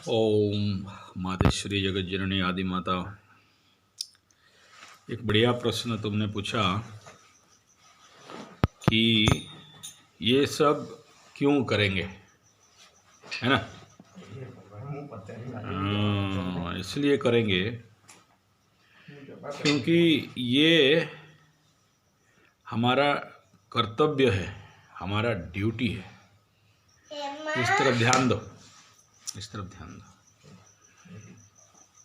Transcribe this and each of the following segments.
ओम मातेश्वरी जगत जननी आदि माता। एक बढ़िया प्रश्न तुमने पूछा कि ये सब क्यों करेंगे, है ना। इसलिए करेंगे क्योंकि ये हमारा कर्तव्य है, हमारा ड्यूटी है। इस तरफ ध्यान दो, इस तरफ ध्यान दो।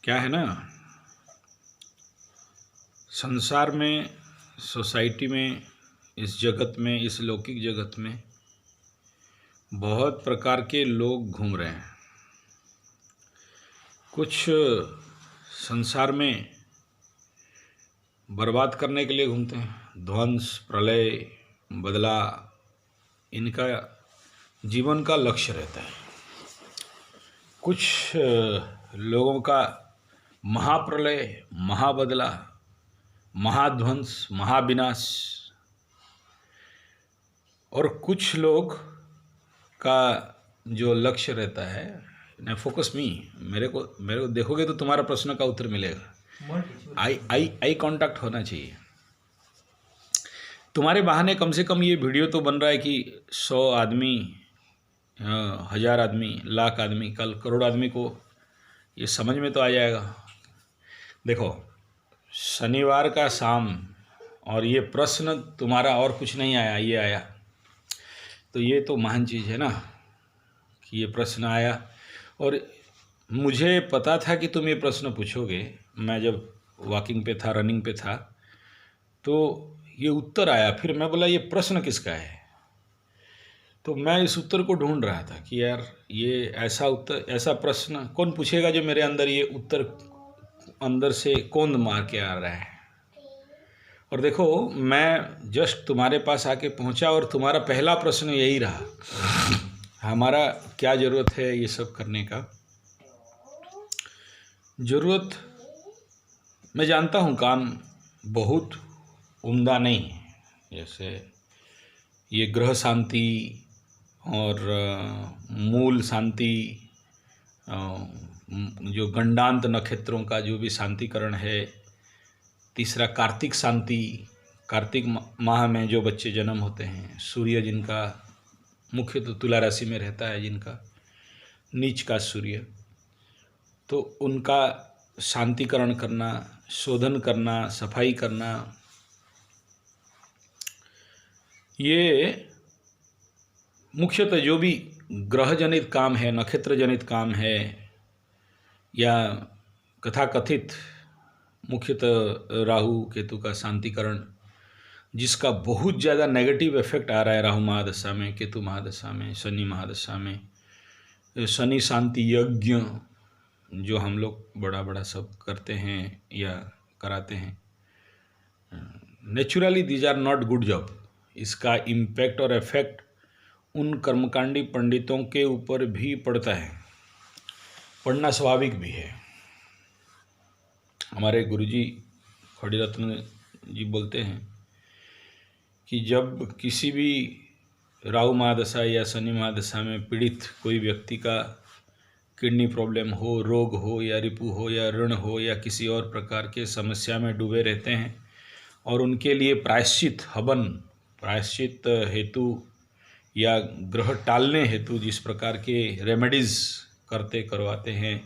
क्या है ना, संसार में, सोसाइटी में, इस जगत में, इस लौकिक जगत में बहुत प्रकार के लोग घूम रहे हैं। कुछ संसार में बर्बाद करने के लिए घूमते हैं, ध्वंस, प्रलय, बदला, इनका जीवन का लक्ष्य रहता है। कुछ लोगों का महाप्रलय, महाबदला, महाध्वंस, महाविनाश, और कुछ लोग का जो लक्ष्य रहता है ना, फोकस मेरे को देखोगे तो तुम्हारा प्रश्न का उत्तर मिलेगा। आई कांटेक्ट होना चाहिए। तुम्हारे बहाने कम से कम ये वीडियो तो बन रहा है कि 100 आदमी, 1000 आदमी, लाख आदमी, कल करोड़ आदमी को ये समझ में तो आ जाएगा। देखो, शनिवार का शाम और ये प्रश्न तुम्हारा और कुछ नहीं आया, ये आया, तो ये तो महान चीज़ है ना कि ये प्रश्न आया। और मुझे पता था कि तुम ये प्रश्न पूछोगे। मैं जब वॉकिंग पे था, रनिंग पे था, तो ये उत्तर आया। फिर मैं बोला ये प्रश्न किसका है, तो मैं इस उत्तर को ढूंढ रहा था कि यार ये ऐसा उत्तर, ऐसा प्रश्न कौन पूछेगा जो मेरे अंदर ये उत्तर अंदर से कौंध मार के आ रहा है। और देखो, मैं जस्ट तुम्हारे पास आके पहुंचा और तुम्हारा पहला प्रश्न यही रहा, हमारा क्या ज़रूरत है ये सब करने का। ज़रूरत मैं जानता हूँ, काम बहुत उम्दा नहीं है। जैसे ये ग्रह शांति और मूल शांति, जो गंडांत नक्षत्रों का जो भी शांतिकरण है, तीसरा कार्तिक शांति, कार्तिक माह में जो बच्चे जन्म होते हैं, सूर्य जिनका मुख्य तो तुला राशि में रहता है, जिनका नीच का सूर्य, तो उनका शांतिकरण करना, शोधन करना, सफाई करना, ये मुख्यतः जो भी ग्रह जनित काम है, नक्षत्र जनित काम है, या कथाकथित मुख्यतः राहु केतु का शांतिकरण, जिसका बहुत ज़्यादा नेगेटिव इफेक्ट आ रहा है राहु महादशा में, केतु महादशा में, शनि महादशा में। शनि शांति यज्ञ जो हम लोग बड़ा बड़ा सब करते हैं या कराते हैं, naturally these are not good job. इसका इम्पैक्ट और इफेक्ट उन कर्मकांडी पंडितों के ऊपर भी पड़ता है, पढ़ना स्वाभाविक भी है। हमारे गुरुजी खड़ीरत्न जी बोलते हैं कि जब किसी भी राहु महादशा या शनि महादशा में पीड़ित कोई व्यक्ति का किडनी प्रॉब्लम हो, रोग हो, या रिपु हो, या ऋण हो, या किसी और प्रकार के समस्या में डूबे रहते हैं, और उनके लिए प्रायश्चित हवन, प्रायश्चित हेतु या ग्रह टालने हेतु जिस प्रकार के रेमेडीज़ करवाते हैं,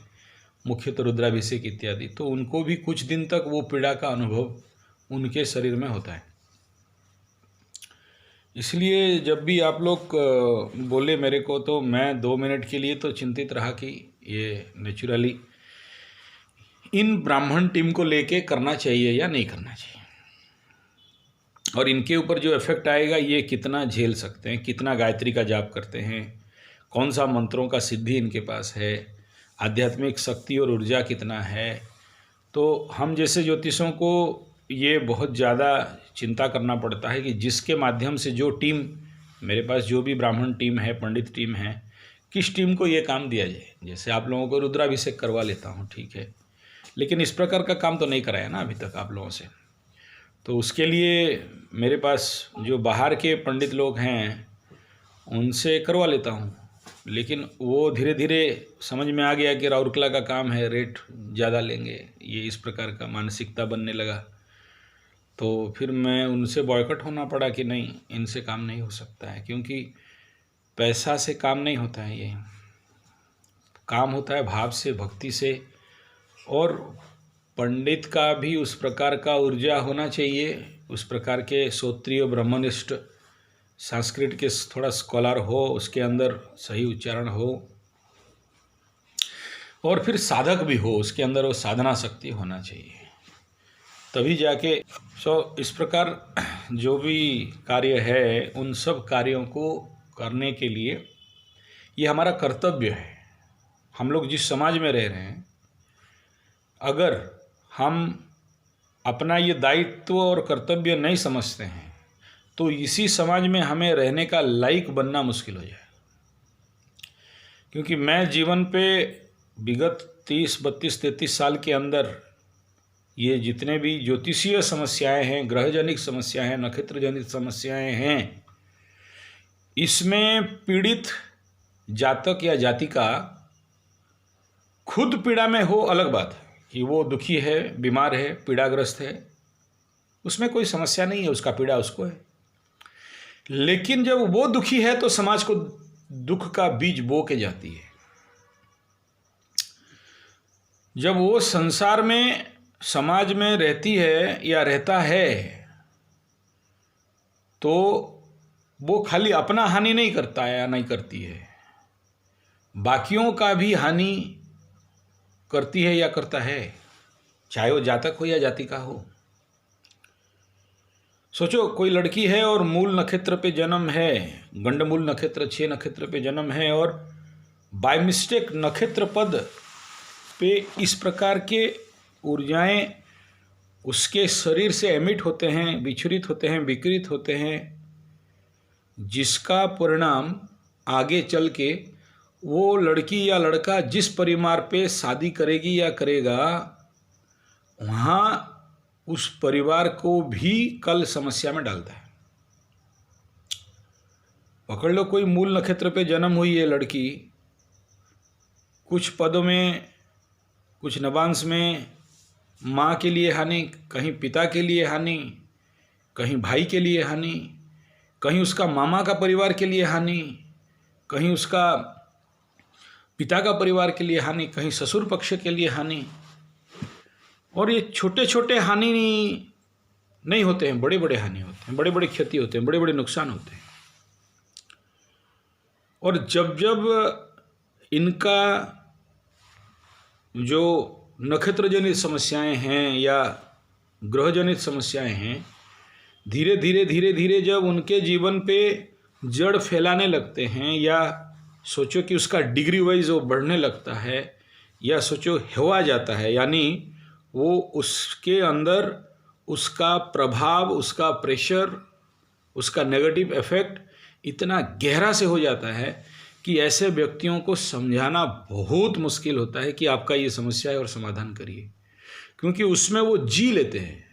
मुख्यतः रुद्राभिषेक इत्यादि, तो उनको भी कुछ दिन तक वो पीड़ा का अनुभव उनके शरीर में होता है। इसलिए जब भी आप लोग बोले मेरे को, तो मैं 2 मिनट के लिए तो चिंतित रहा कि ये नेचुरली इन ब्राह्मण टीम को लेके करना चाहिए या नहीं करना चाहिए, और इनके ऊपर जो इफेक्ट आएगा ये कितना झेल सकते हैं, कितना गायत्री का जाप करते हैं, कौन सा मंत्रों का सिद्धि इनके पास है, आध्यात्मिक शक्ति और ऊर्जा कितना है। तो हम जैसे ज्योतिषों को ये बहुत ज़्यादा चिंता करना पड़ता है कि जिसके माध्यम से जो टीम, मेरे पास जो भी ब्राह्मण टीम है, पंडित टीम है, किस टीम को ये काम दिया जाए। जैसे आप लोगों को रुद्राभिषेक करवा लेता हूँ, ठीक है, लेकिन इस प्रकार का काम तो नहीं कराया ना अभी तक आप लोगों से। तो उसके लिए मेरे पास जो बाहर के पंडित लोग हैं उनसे करवा लेता हूँ, लेकिन वो धीरे धीरे समझ में आ गया कि राउरकेला का काम है, रेट ज़्यादा लेंगे, ये इस प्रकार का मानसिकता बनने लगा। तो फिर मैं उनसे बॉयकॉट होना पड़ा कि नहीं, इनसे काम नहीं हो सकता है, क्योंकि पैसा से काम नहीं होता है, ये काम होता है भाव से, भक्ति से। और पंडित का भी उस प्रकार का ऊर्जा होना चाहिए, उस प्रकार के श्रोत्रिय ब्रह्मनिष्ठ संस्कृत के थोड़ा स्कॉलर हो, उसके अंदर सही उच्चारण हो, और फिर साधक भी हो, उसके अंदर वो साधना शक्ति होना चाहिए, तभी जाके। इस प्रकार जो भी कार्य है, उन सब कार्यों को करने के लिए ये हमारा कर्तव्य है। हम लोग जिस समाज में रह रहे हैं, अगर हम अपना ये दायित्व और कर्तव्य नहीं समझते हैं तो इसी समाज में हमें रहने का लायक बनना मुश्किल हो जाए। क्योंकि मैं जीवन पे विगत 30, 32, 33 साल के अंदर ये जितने भी ज्योतिषीय समस्याएं हैं, ग्रहजनित समस्याएं हैं, नक्षत्रजनित समस्याएं हैं, इसमें पीड़ित जातक या जातिका खुद पीड़ा में हो अलग बात है, कि वो दुखी है, बीमार है, पीड़ाग्रस्त है, उसमें कोई समस्या नहीं है, उसका पीड़ा उसको है। लेकिन जब वो दुखी है तो समाज को दुख का बीज बो के जाती है। जब वो संसार में, समाज में रहती है या रहता है, तो वो खाली अपना हानि नहीं करता है या नहीं करती है, बाकियों का भी हानि करती है या करता है, चाहे वो जातक हो या जाति का हो। सोचो, कोई लड़की है और मूल नक्षत्र पे जन्म है, गंडमूल नक्षत्र 6 नक्षत्र पे जन्म है, और बाय मिस्टेक नक्षत्र पद पे इस प्रकार के ऊर्जाएं उसके शरीर से एमिट होते हैं, विचरित होते हैं, विकृत होते हैं, जिसका परिणाम आगे चल के वो लड़की या लड़का जिस परिवार पे शादी करेगी या करेगा, वहाँ उस परिवार को भी कल समस्या में डालता है। पकड़ लो, कोई मूल नक्षत्र पे जन्म हुई है लड़की, कुछ पदों में, कुछ नवांश में माँ के लिए हानि, कहीं पिता के लिए हानि, कहीं भाई के लिए हानि, कहीं उसका मामा का परिवार के लिए हानि, कहीं उसका पिता का परिवार के लिए हानि, कहीं ससुर पक्ष के लिए हानि। और ये छोटे छोटे हानि नहीं होते हैं, बड़े बड़े हानि होते हैं, बड़े बड़े क्षति होते हैं, बड़े बड़े नुकसान होते हैं। और जब जब इनका जो नक्षत्रजनित समस्याएं हैं या ग्रहजनित समस्याएं हैं, धीरे धीरे धीरे धीरे जब उनके जीवन पे जड़ फैलाने लगते हैं, या सोचो कि उसका डिग्री वाइज वो बढ़ने लगता है, या सोचो हेवा जाता है, यानी वो उसके अंदर उसका प्रभाव, उसका प्रेशर, उसका नेगेटिव इफेक्ट इतना गहरा से हो जाता है कि ऐसे व्यक्तियों को समझाना बहुत मुश्किल होता है कि आपका ये समस्या है और समाधान करिए, क्योंकि उसमें वो जी लेते हैं।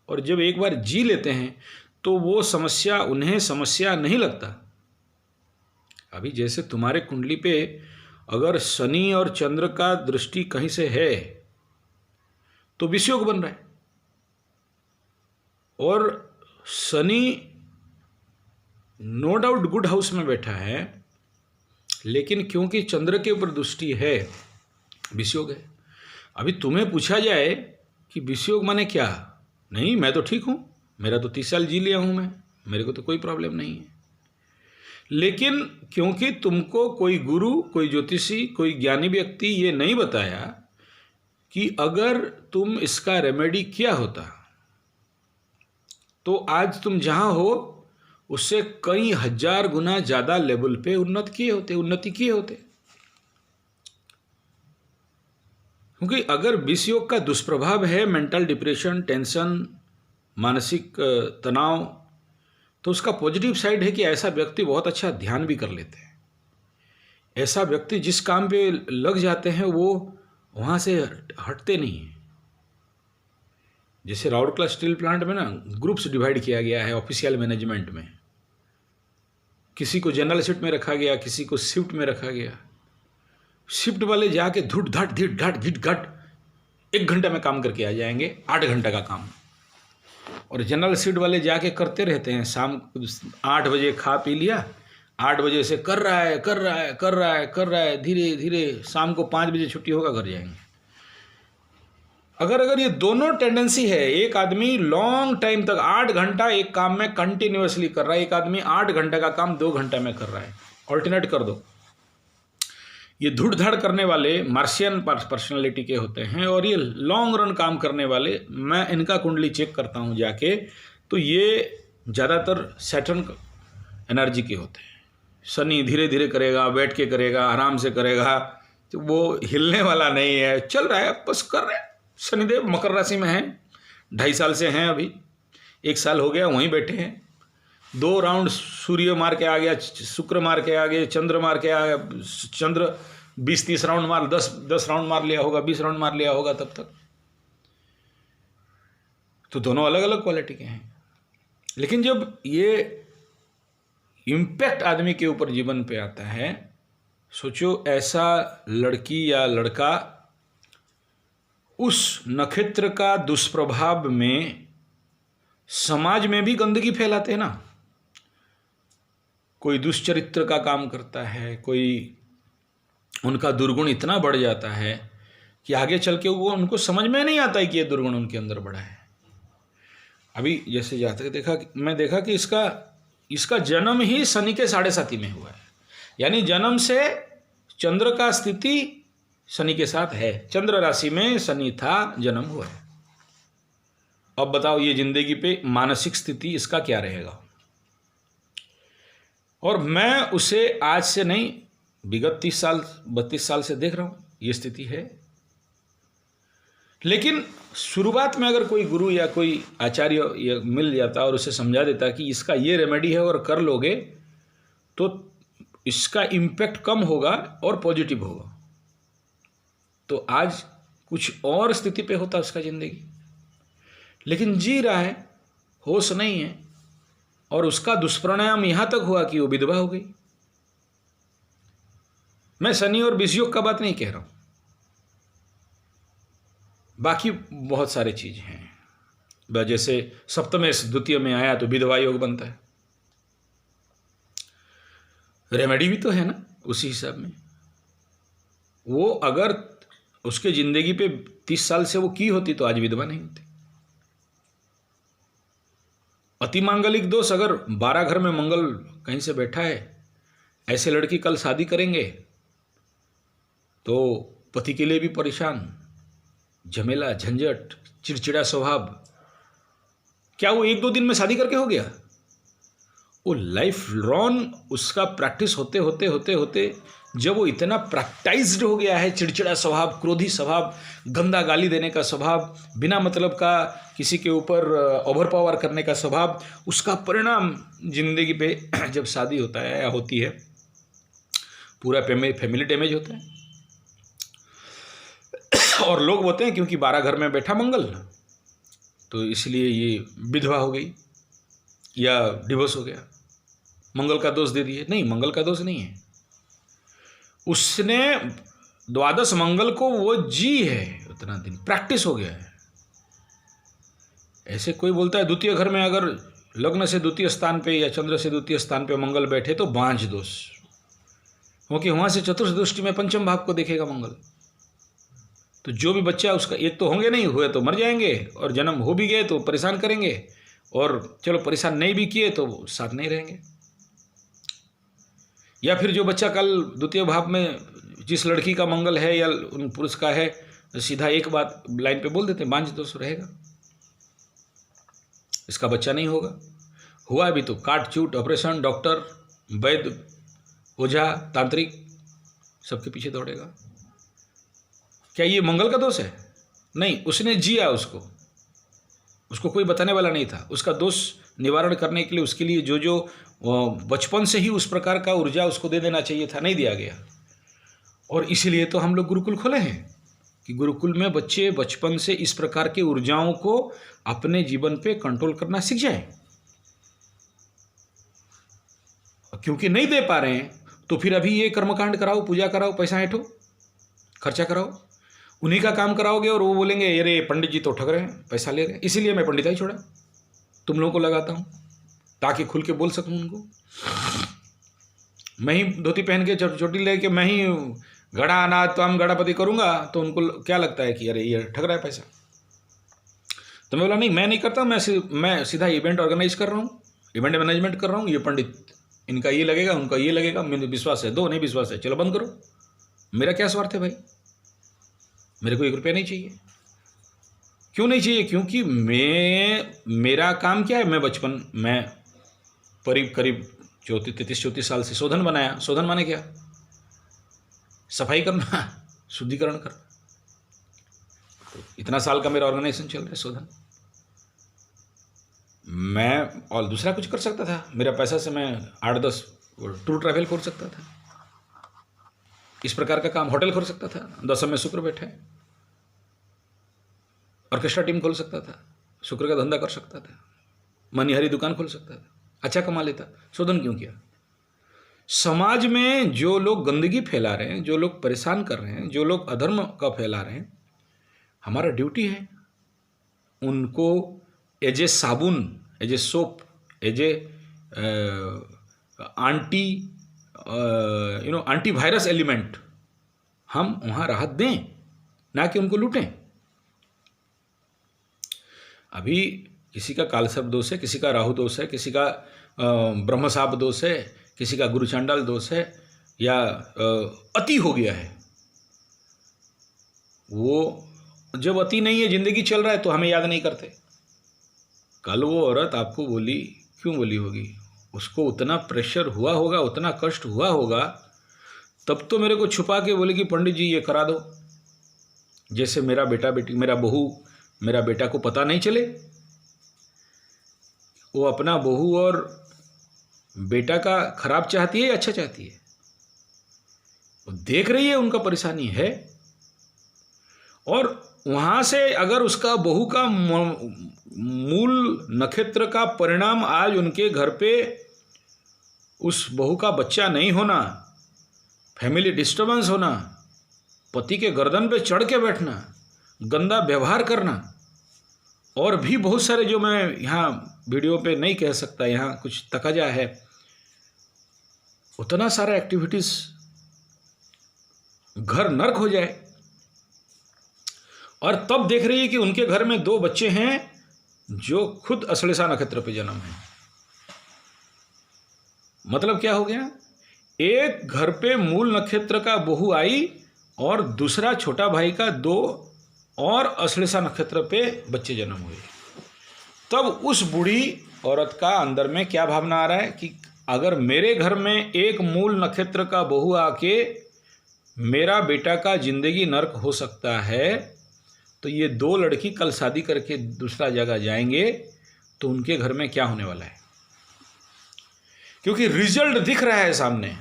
और जब एक बार जी लेते हैं तो वो समस्या उन्हें समस्या नहीं लगता। अभी जैसे तुम्हारे कुंडली पे अगर शनि और चंद्र का दृष्टि कहीं से है तो विषयोग बन रहा है, और Shani no doubt good house में बैठा है, लेकिन क्योंकि चंद्र के ऊपर दृष्टि है, विषयोग है। अभी तुम्हें पूछा जाए कि विषयोग माने क्या, नहीं मैं तो ठीक हूँ, मेरा तो 30 साल जी लिया हूँ मैं, मेरे को तो कोई प्रॉब्लम नहीं है। लेकिन क्योंकि तुमको कोई गुरु, कोई ज्योतिषी, कोई ज्ञानी व्यक्ति ये नहीं बताया कि अगर तुम इसका रेमेडी क्या होता, तो आज तुम जहाँ हो उससे कई हजार गुना ज़्यादा लेवल पे उन्नति किए होते। क्योंकि अगर विषयोग का दुष्प्रभाव है मेंटल डिप्रेशन, टेंशन, मानसिक तनाव, तो उसका पॉजिटिव साइड है कि ऐसा व्यक्ति बहुत अच्छा ध्यान भी कर लेते हैं। ऐसा व्यक्ति जिस काम पे लग जाते हैं वो वहाँ से हटते नहीं हैं। जैसे राउरकेला स्टील प्लांट में ना ग्रुप्स डिवाइड किया गया है ऑफिशियल मैनेजमेंट में, किसी को जनरल शिफ्ट में रखा गया, किसी को शिफ्ट में रखा गया। शिफ्ट वाले जाके धुट धट धिट घट घिट घट 1 घंटे में काम करके आ जाएंगे, 8 घंटे का काम। और जनरल शिफ्ट वाले जाके करते रहते हैं, शाम 8 बजे खा पी लिया, 8 बजे से कर रहा है, धीरे धीरे शाम को 5 बजे छुट्टी होगा, घर जाएंगे। अगर ये दोनों टेंडेंसी है, एक आदमी लॉन्ग टाइम तक 8 घंटा एक काम में कंटिन्यूअसली कर रहा है, एक आदमी 8 घंटे का काम 2 घंटे में कर रहा है, ऑल्टरनेट कर दो। ये धुड़ धाड़ करने वाले मार्शियन पर्सनालिटी के होते हैं, और ये लॉन्ग रन काम करने वाले, मैं इनका कुंडली चेक करता हूँ जाके, तो ये ज़्यादातर सैटर्न एनर्जी के होते हैं। शनि धीरे धीरे करेगा, बैठ के करेगा, आराम से करेगा, तो वो हिलने वाला नहीं है, चल रहा है, बस कर रहे हैं। शनिदेव मकर राशि में हैं, 2.5 साल से हैं, अभी 1 साल हो गया वहीं बैठे हैं। 2 राउंड सूर्य मार के आ गया, शुक्र मार के आ गए, चंद्र मार के आ गया, चंद्र 20-30 राउंड मार, 10 राउंड मार लिया होगा, 20 राउंड मार लिया होगा तब तक। तो दोनों अलग अलग क्वालिटी के हैं। लेकिन जब ये इम्पैक्ट आदमी के ऊपर जीवन पे आता है, सोचो ऐसा लड़की या लड़का उस नक्षत्र का दुष्प्रभाव में समाज में भी गंदगी फैलाते हैं ना। कोई दुष्चरित्र का काम करता है, कोई उनका दुर्गुण इतना बढ़ जाता है कि आगे चल के वो उनको समझ में नहीं आता है कि ये दुर्गुण उनके अंदर बढ़ा है। अभी जैसे जातक मैं देखा कि इसका जन्म ही शनि के 7.5 में हुआ है, यानी जन्म से चंद्र का स्थिति शनि के साथ है, चंद्र राशि में शनि था, जन्म हुआ है। अब बताओ ये जिंदगी पे मानसिक स्थिति इसका क्या रहेगा। और मैं उसे आज से नहीं, विगत 30 साल 32 साल से देख रहा हूं, ये स्थिति है। लेकिन शुरुआत में अगर कोई गुरु या कोई आचार्य मिल जाता और उसे समझा देता कि इसका ये रेमेडी है और कर लोगे तो इसका इम्पैक्ट कम होगा और पॉजिटिव होगा, तो आज कुछ और स्थिति पे होता उसका जिंदगी। लेकिन जी रहा है, होश नहीं है, और उसका दुष्परिणाम यहां तक हुआ कि वो विधवा हो गई। मैं शनि और विषयोग का बात नहीं कह रहा हूं, बाकी बहुत सारे चीज हैं। जैसे सप्तमेश द्वितीय में आया तो विधवा योग बनता है, रेमेडी भी तो है ना उसी हिसाब में। वो अगर उसके जिंदगी पे 30 साल से वो की होती तो आज विधवा नहीं होती। अतिमांगलिक दोष, अगर 12 घर में मंगल कहीं से बैठा है, ऐसे लड़की कल शादी करेंगे तो पति के लिए भी परेशान, झमेला, झंझट, चिड़चिड़ा स्वभाव। क्या वो 1-2 दिन में शादी करके हो गया? वो लाइफ लॉन्ग उसका प्रैक्टिस होते होते होते होते जब वो इतना प्रैक्टाइज्ड हो गया है, चिड़चिड़ा स्वभाव, क्रोधी स्वभाव, गंदा गाली देने का स्वभाव, बिना मतलब का किसी के ऊपर ओवर पावर करने का स्वभाव, उसका परिणाम जिंदगी पे जब शादी होता है या होती है, पूरा फैमिली डैमेज होता है। और लोग बोलते हैं क्योंकि 12 घर में बैठा मंगल तो इसलिए ये विधवा हो गई या डिवोर्स हो गया, मंगल का दोष दे दिए। नहीं, मंगल का दोष नहीं है, उसने 12 मंगल को वो जी है, उतना दिन प्रैक्टिस हो गया है। ऐसे कोई बोलता है द्वितीय घर में अगर लग्न से द्वितीय स्थान पे या चंद्र से द्वितीय स्थान पे मंगल बैठे तो बांझ दोष, क्योंकि वहां से चतुर्थ दृष्टि में पंचम भाव को देखेगा मंगल। तो जो भी बच्चा उसका, एक तो होंगे नहीं हुए तो मर जाएंगे, और जन्म हो भी गए तो परेशान करेंगे, और चलो परेशान नहीं भी किए तो साथ नहीं रहेंगे। या फिर जो बच्चा कल द्वितीय भाव में जिस लड़की का मंगल है या उन पुरुष का है, सीधा एक बात लाइन पे बोल देते हैं, बांझ दोष रहेगा, इसका बच्चा नहीं होगा। हुआ भी तो काट चूट, ऑपरेशन, डॉक्टर, वैद्य, ओझा, तांत्रिक, सबके पीछे दौड़ेगा। क्या ये मंगल का दोष है? नहीं, उसने जिया, उसको कोई बताने वाला नहीं था। उसका दोष निवारण करने के लिए उसके लिए जो बचपन से ही उस प्रकार का ऊर्जा उसको दे देना चाहिए था, नहीं दिया गया। और इसीलिए तो हम लोग गुरुकुल खोले हैं कि गुरुकुल में बच्चे बचपन से इस प्रकार की ऊर्जाओं को अपने जीवन पे कंट्रोल करना सीख जाए। क्योंकि नहीं दे पा रहे हैं तो फिर अभी ये कर्मकांड कराओ, पूजा कराओ, पैसा ऐंठो, खर्चा कराओ, उन्हीं का काम कराओगे और वो बोलेंगे अरे पंडित जी तो ठग रहे हैं, पैसा ले रहे हैं। इसीलिए मैं पंडिताई छोड़ा, तुम लोगों को लगाता हूँ ताकि खुल के बोल सकूँ उनको। मैं ही धोती पहन के चोटी ले के मैं ही गड़ा अनाथ तो हम गणापति करूँगा तो उनको क्या लगता है कि अरे ये ठग रहा है पैसा। तो मैं बोला नहीं, मैं नहीं करता, मैं सीधा इवेंट ऑर्गेनाइज कर रहा हूँ, इवेंट मैनेजमेंट कर रहा हूँ। ये पंडित, इनका ये लगेगा, उनका ये लगेगा, मेरे विश्वास है, दो नहीं विश्वास है चलो बंद करो। मेरा क्या स्वार्थ है भाई, मेरे को 1 रुपया नहीं चाहिए। क्यों नहीं चाहिए? क्योंकि मेरा काम क्या है, मैं करीब 34 साल से शोधन बनाया। शोधन माने क्या? सफाई करना, शुद्धिकरण करना। तो इतना साल का मेरा ऑर्गेनाइजेशन चल रहा है शोधन। मैं और दूसरा कुछ कर सकता था, मेरा पैसा से मैं 8-10 टूर ट्रैवल खोल सकता था, इस प्रकार का काम, होटल खोल सकता था, 10 में शुक्र बैठे, ऑर्केस्ट्रा टीम खोल सकता था, शुक्र का धंधा कर सकता था, मनिहारी दुकान खोल सकता था, अच्छा कमा लेता। शोधन क्यों किया? समाज में जो लोग गंदगी फैला रहे हैं, जो लोग परेशान कर रहे हैं, जो लोग अधर्म का फैला रहे हैं, हमारा ड्यूटी है उनको एज ए साबुन, as a soap, as a anti virus element हम वहाँ राहत दें, ना कि उनको लूटें। अभी किसी का कालसर्प दोष है, किसी का राहु दोष है, किसी का ब्रह्मसाप दोष है, किसी का गुरुचांडाल दोष है, या अति हो गया है। वो जब अति नहीं है, जिंदगी चल रहा है, तो हमें याद नहीं करते। कल वो औरत आपको बोली, क्यों बोली होगी? उसको उतना प्रेशर हुआ होगा, उतना कष्ट हुआ होगा, तब तो मेरे को छुपा के बोले कि पंडित जी ये करा दो, जैसे मेरा बेटा बेटी, मेरा बहू मेरा बेटा को पता नहीं चले। वो अपना बहू और बेटा का खराब चाहती है या अच्छा चाहती है? वो देख रही है उनका परेशानी है, और वहाँ से अगर उसका बहू का मूल नक्षत्र का परिणाम आज उनके घर पे उस बहू का बच्चा नहीं होना, फैमिली डिस्टर्बेंस होना, पति के गर्दन पे चढ़ के बैठना, गंदा व्यवहार करना, और भी बहुत सारे जो मैं यहाँ वीडियो पे नहीं कह सकता, यहाँ कुछ तकाजा है, उतना सारा एक्टिविटीज, घर नर्क हो जाए। और तब देख रही है कि उनके घर में 2 बच्चे हैं जो खुद अश्लेषा नक्षत्र पे जन्म है। मतलब क्या हो गया? एक घर पे मूल नक्षत्र का बहू आई और दूसरा छोटा भाई का 2 और अश्लेषा नक्षत्र पे बच्चे जन्म हुए। तब उस बूढ़ी औरत का अंदर में क्या भावना आ रहा है कि अगर मेरे घर में एक मूल नक्षत्र का बहू आके मेरा बेटा का जिंदगी नर्क हो सकता है, तो ये 2 लड़की कल शादी करके दूसरा जगह जाएंगे तो उनके घर में क्या होने वाला है? क्योंकि रिजल्ट दिख रहा है सामने,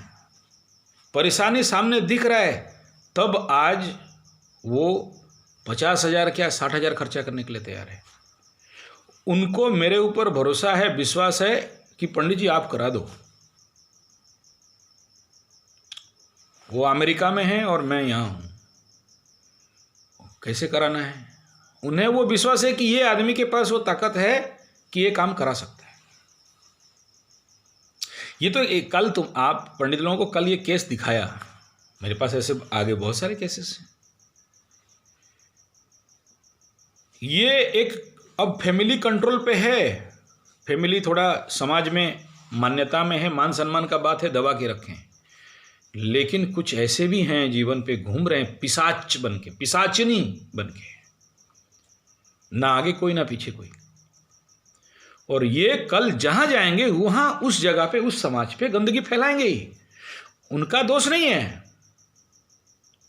परेशानी सामने दिख रहा है, तब आज वो 50,000 क्या 60,000 खर्चा करने के लिए तैयार है। उनको मेरे ऊपर भरोसा है, विश्वास है कि पंडित जी आप करा दो। वो अमेरिका में है और मैं यहाँ हूँ, कैसे कराना है? उन्हें वो विश्वास है कि ये आदमी के पास वो ताकत है कि ये काम करा सकता है। ये तो कल आप पंडित लोगों को कल ये केस दिखाया, मेरे पास ऐसे आगे बहुत सारे केसेस हैं। ये एक अब फैमिली कंट्रोल पे है, फैमिली थोड़ा समाज में मान्यता में है, मान सम्मान का बात है, दबा के रखें। लेकिन कुछ ऐसे भी हैं जीवन पे घूम रहे हैं पिशाच बन के, पिशाचनी बन के, ना आगे कोई ना पीछे कोई। और ये कल जहां जाएंगे वहां उस जगह पे, उस समाज पे गंदगी फैलाएंगे ही। उनका दोष नहीं है,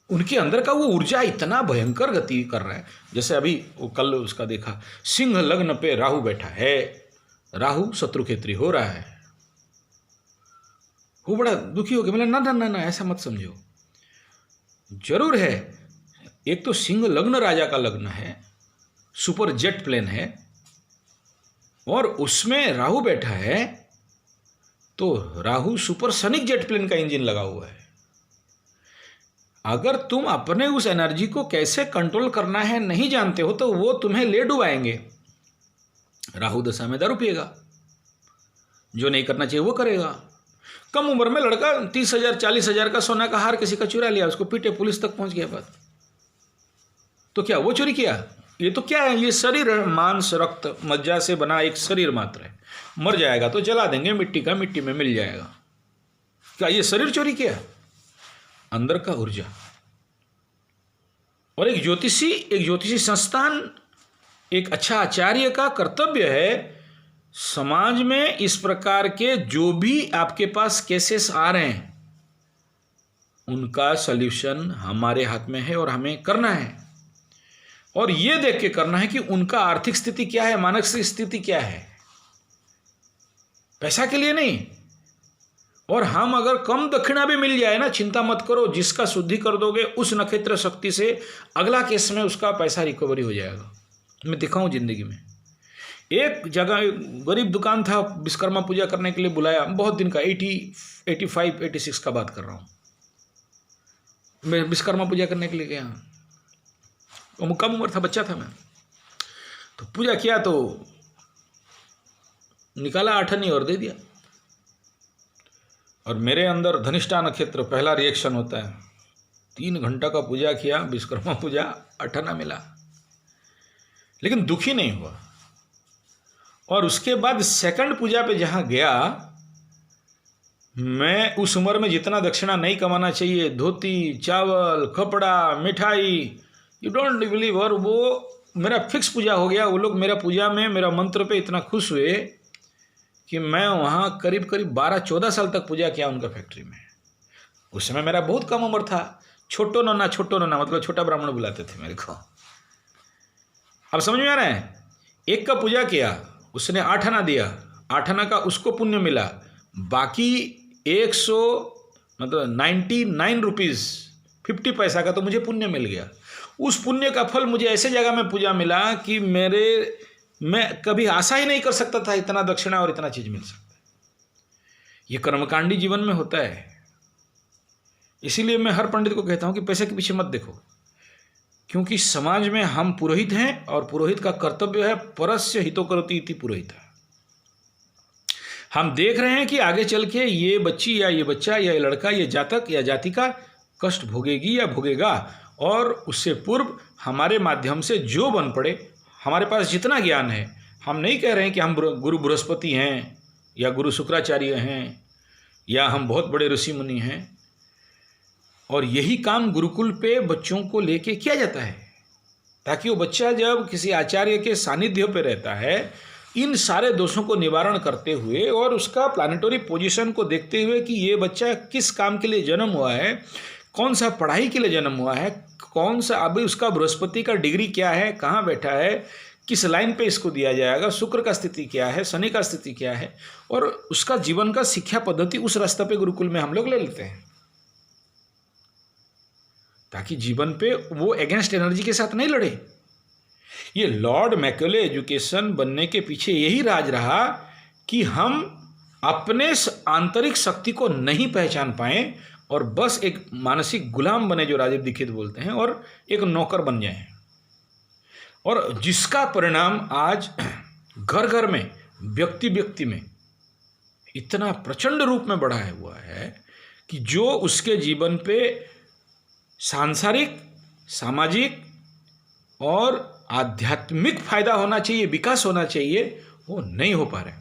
उनके अंदर का वो ऊर्जा इतना भयंकर गति कर रहा है। जैसे अभी वो कल उसका देखा, सिंह लग्न पे राहु बैठा है, राहु शत्रु क्षेत्री हो रहा है। वो बड़ा दुखी हो गया। बोला ना ना ना ना, ऐसा मत समझो, जरूर है। एक तो सिंह लग्न राजा का लग्न है, सुपर जेट प्लेन है, और उसमें राहु बैठा है, तो राहु सुपरसोनिक जेट प्लेन का इंजन लगा हुआ है। अगर तुम अपने उस एनर्जी को कैसे कंट्रोल करना है नहीं जानते हो तो वो तुम्हें ले डुबाएंगे। राहु दशा में दारू पिएगा, जो नहीं करना चाहिए वो करेगा। कम उम्र में लड़का 30,000 40,000 का सोना का हार किसी का चुरा लिया, उसको पीटे, पुलिस तक पहुंच गया बात। तो क्या वो चोरी किया? ये तो क्या है, ये शरीर है, मांस रक्त मज्जा से बना एक शरीर मात्र है। मर जाएगा तो जला देंगे, मिट्टी का मिट्टी में मिल जाएगा। क्या ये शरीर चोरी किया? अंदर का ऊर्जा। और एक ज्योतिषी संस्थान, एक अच्छा आचार्य का कर्तव्य है समाज में इस प्रकार के जो भी आपके पास केसेस आ रहे हैं उनका सल्यूशन हमारे हाथ में है और हमें करना है। और ये देख के करना है कि उनका आर्थिक स्थिति क्या है, मानसिक स्थिति क्या है, पैसा के लिए नहीं। और हम अगर कम दक्षिणा भी मिल जाए ना, चिंता मत करो, जिसका शुद्धि कर दोगे उस नक्षत्र शक्ति से अगला केस में उसका पैसा रिकवरी हो जाएगा। मैं दिखाऊं जिंदगी में। एक जगह गरीब दुकान था, विश्वकर्मा पूजा करने के लिए बुलाया, बहुत दिन का 85 86 का बात कर रहा हूँ। मैं विश्वकर्मा पूजा करने के लिए गया, कम उम्र था, बच्चा था मैं। तो पूजा किया तो निकाला 8 आने और दे दिया। और मेरे अंदर धनिष्ठा नक्षत्र पहला रिएक्शन होता है। 3 घंटा का पूजा किया, विश्वकर्मा पूजा, 8 आना मिला, लेकिन दुखी नहीं हुआ। और उसके बाद सेकंड पूजा पे जहां गया, मैं उस उम्र में जितना दक्षिणा नहीं कमाना चाहिए, धोती, चावल, कपड़ा, मिठाई, यू डोंट बिलीव, और वो मेरा फिक्स पूजा हो गया। वो लोग मेरा पूजा में मेरा मंत्र पे इतना खुश हुए कि मैं वहाँ करीब 12-14 साल तक पूजा किया उनका फैक्ट्री में। उस समय मेरा बहुत कम उम्र था। छोटो नोना मतलब छोटा ब्राह्मण बुलाते थे मेरे को। अब समझ में आ रहा है? एक का पूजा किया, उसने 8 आना दिया, 8 आना का उसको पुण्य मिला, बाकी 99 रुपीज़ 50 पैसा का तो मुझे पुण्य मिल गया। उस पुण्य का फल मुझे ऐसे जगह में पूजा मिला कि मैं कभी आशा ही नहीं कर सकता था इतना दक्षिणा और इतना चीज मिल सकता है। ये कर्मकांडी जीवन में होता है। इसीलिए मैं हर पंडित को कहता हूं कि पैसे के पीछे मत देखो, क्योंकि समाज में हम पुरोहित हैं और पुरोहित का कर्तव्य है परस्य हितो करोति इति पुरोहित। हम देख रहे हैं कि आगे चल के ये बच्ची या ये बच्चा या ये लड़का, ये जातक या जाति का कष्ट भोगेगी या भोगेगा, और उससे पूर्व हमारे माध्यम से जो बन पड़े, हमारे पास जितना ज्ञान है, हम नहीं कह रहे हैं कि हम गुरु बृहस्पति हैं या गुरु शुक्राचार्य हैं या हम बहुत बड़े ऋषि मुनि हैं। और यही काम गुरुकुल पे बच्चों को लेके किया जाता है, ताकि वो बच्चा जब किसी आचार्य के सानिध्य पे रहता है, इन सारे दोषों को निवारण करते हुए और उसका प्लानिटरी पोजीशन को देखते हुए कि ये बच्चा किस काम के लिए जन्म हुआ है, कौन सा पढ़ाई के लिए जन्म हुआ है, कौन सा अभी उसका बृहस्पति का डिग्री क्या है, कहाँ बैठा है, किस लाइन पे इसको दिया जाएगा, शुक्र का स्थिति क्या है, शनि का स्थिति क्या है, और उसका जीवन का शिक्षा पद्धति उस रास्ते पे गुरुकुल में हम लोग ले लेते हैं, ताकि जीवन पे वो अगेंस्ट एनर्जी के साथ नहीं लड़े। ये लॉर्ड मैकेले एजुकेशन बनने के पीछे यही राज रहा कि हम अपने आंतरिक शक्ति को नहीं पहचान पाएं और बस एक मानसिक गुलाम बने, जो राजीव दीक्षित बोलते हैं, और एक नौकर बन जाएं। और जिसका परिणाम आज घर घर में, व्यक्ति व्यक्ति में इतना प्रचंड रूप में बढ़ा हुआ है कि जो उसके जीवन पे सांसारिक, सामाजिक और आध्यात्मिक फायदा होना चाहिए, विकास होना चाहिए, वो नहीं हो पा रहे।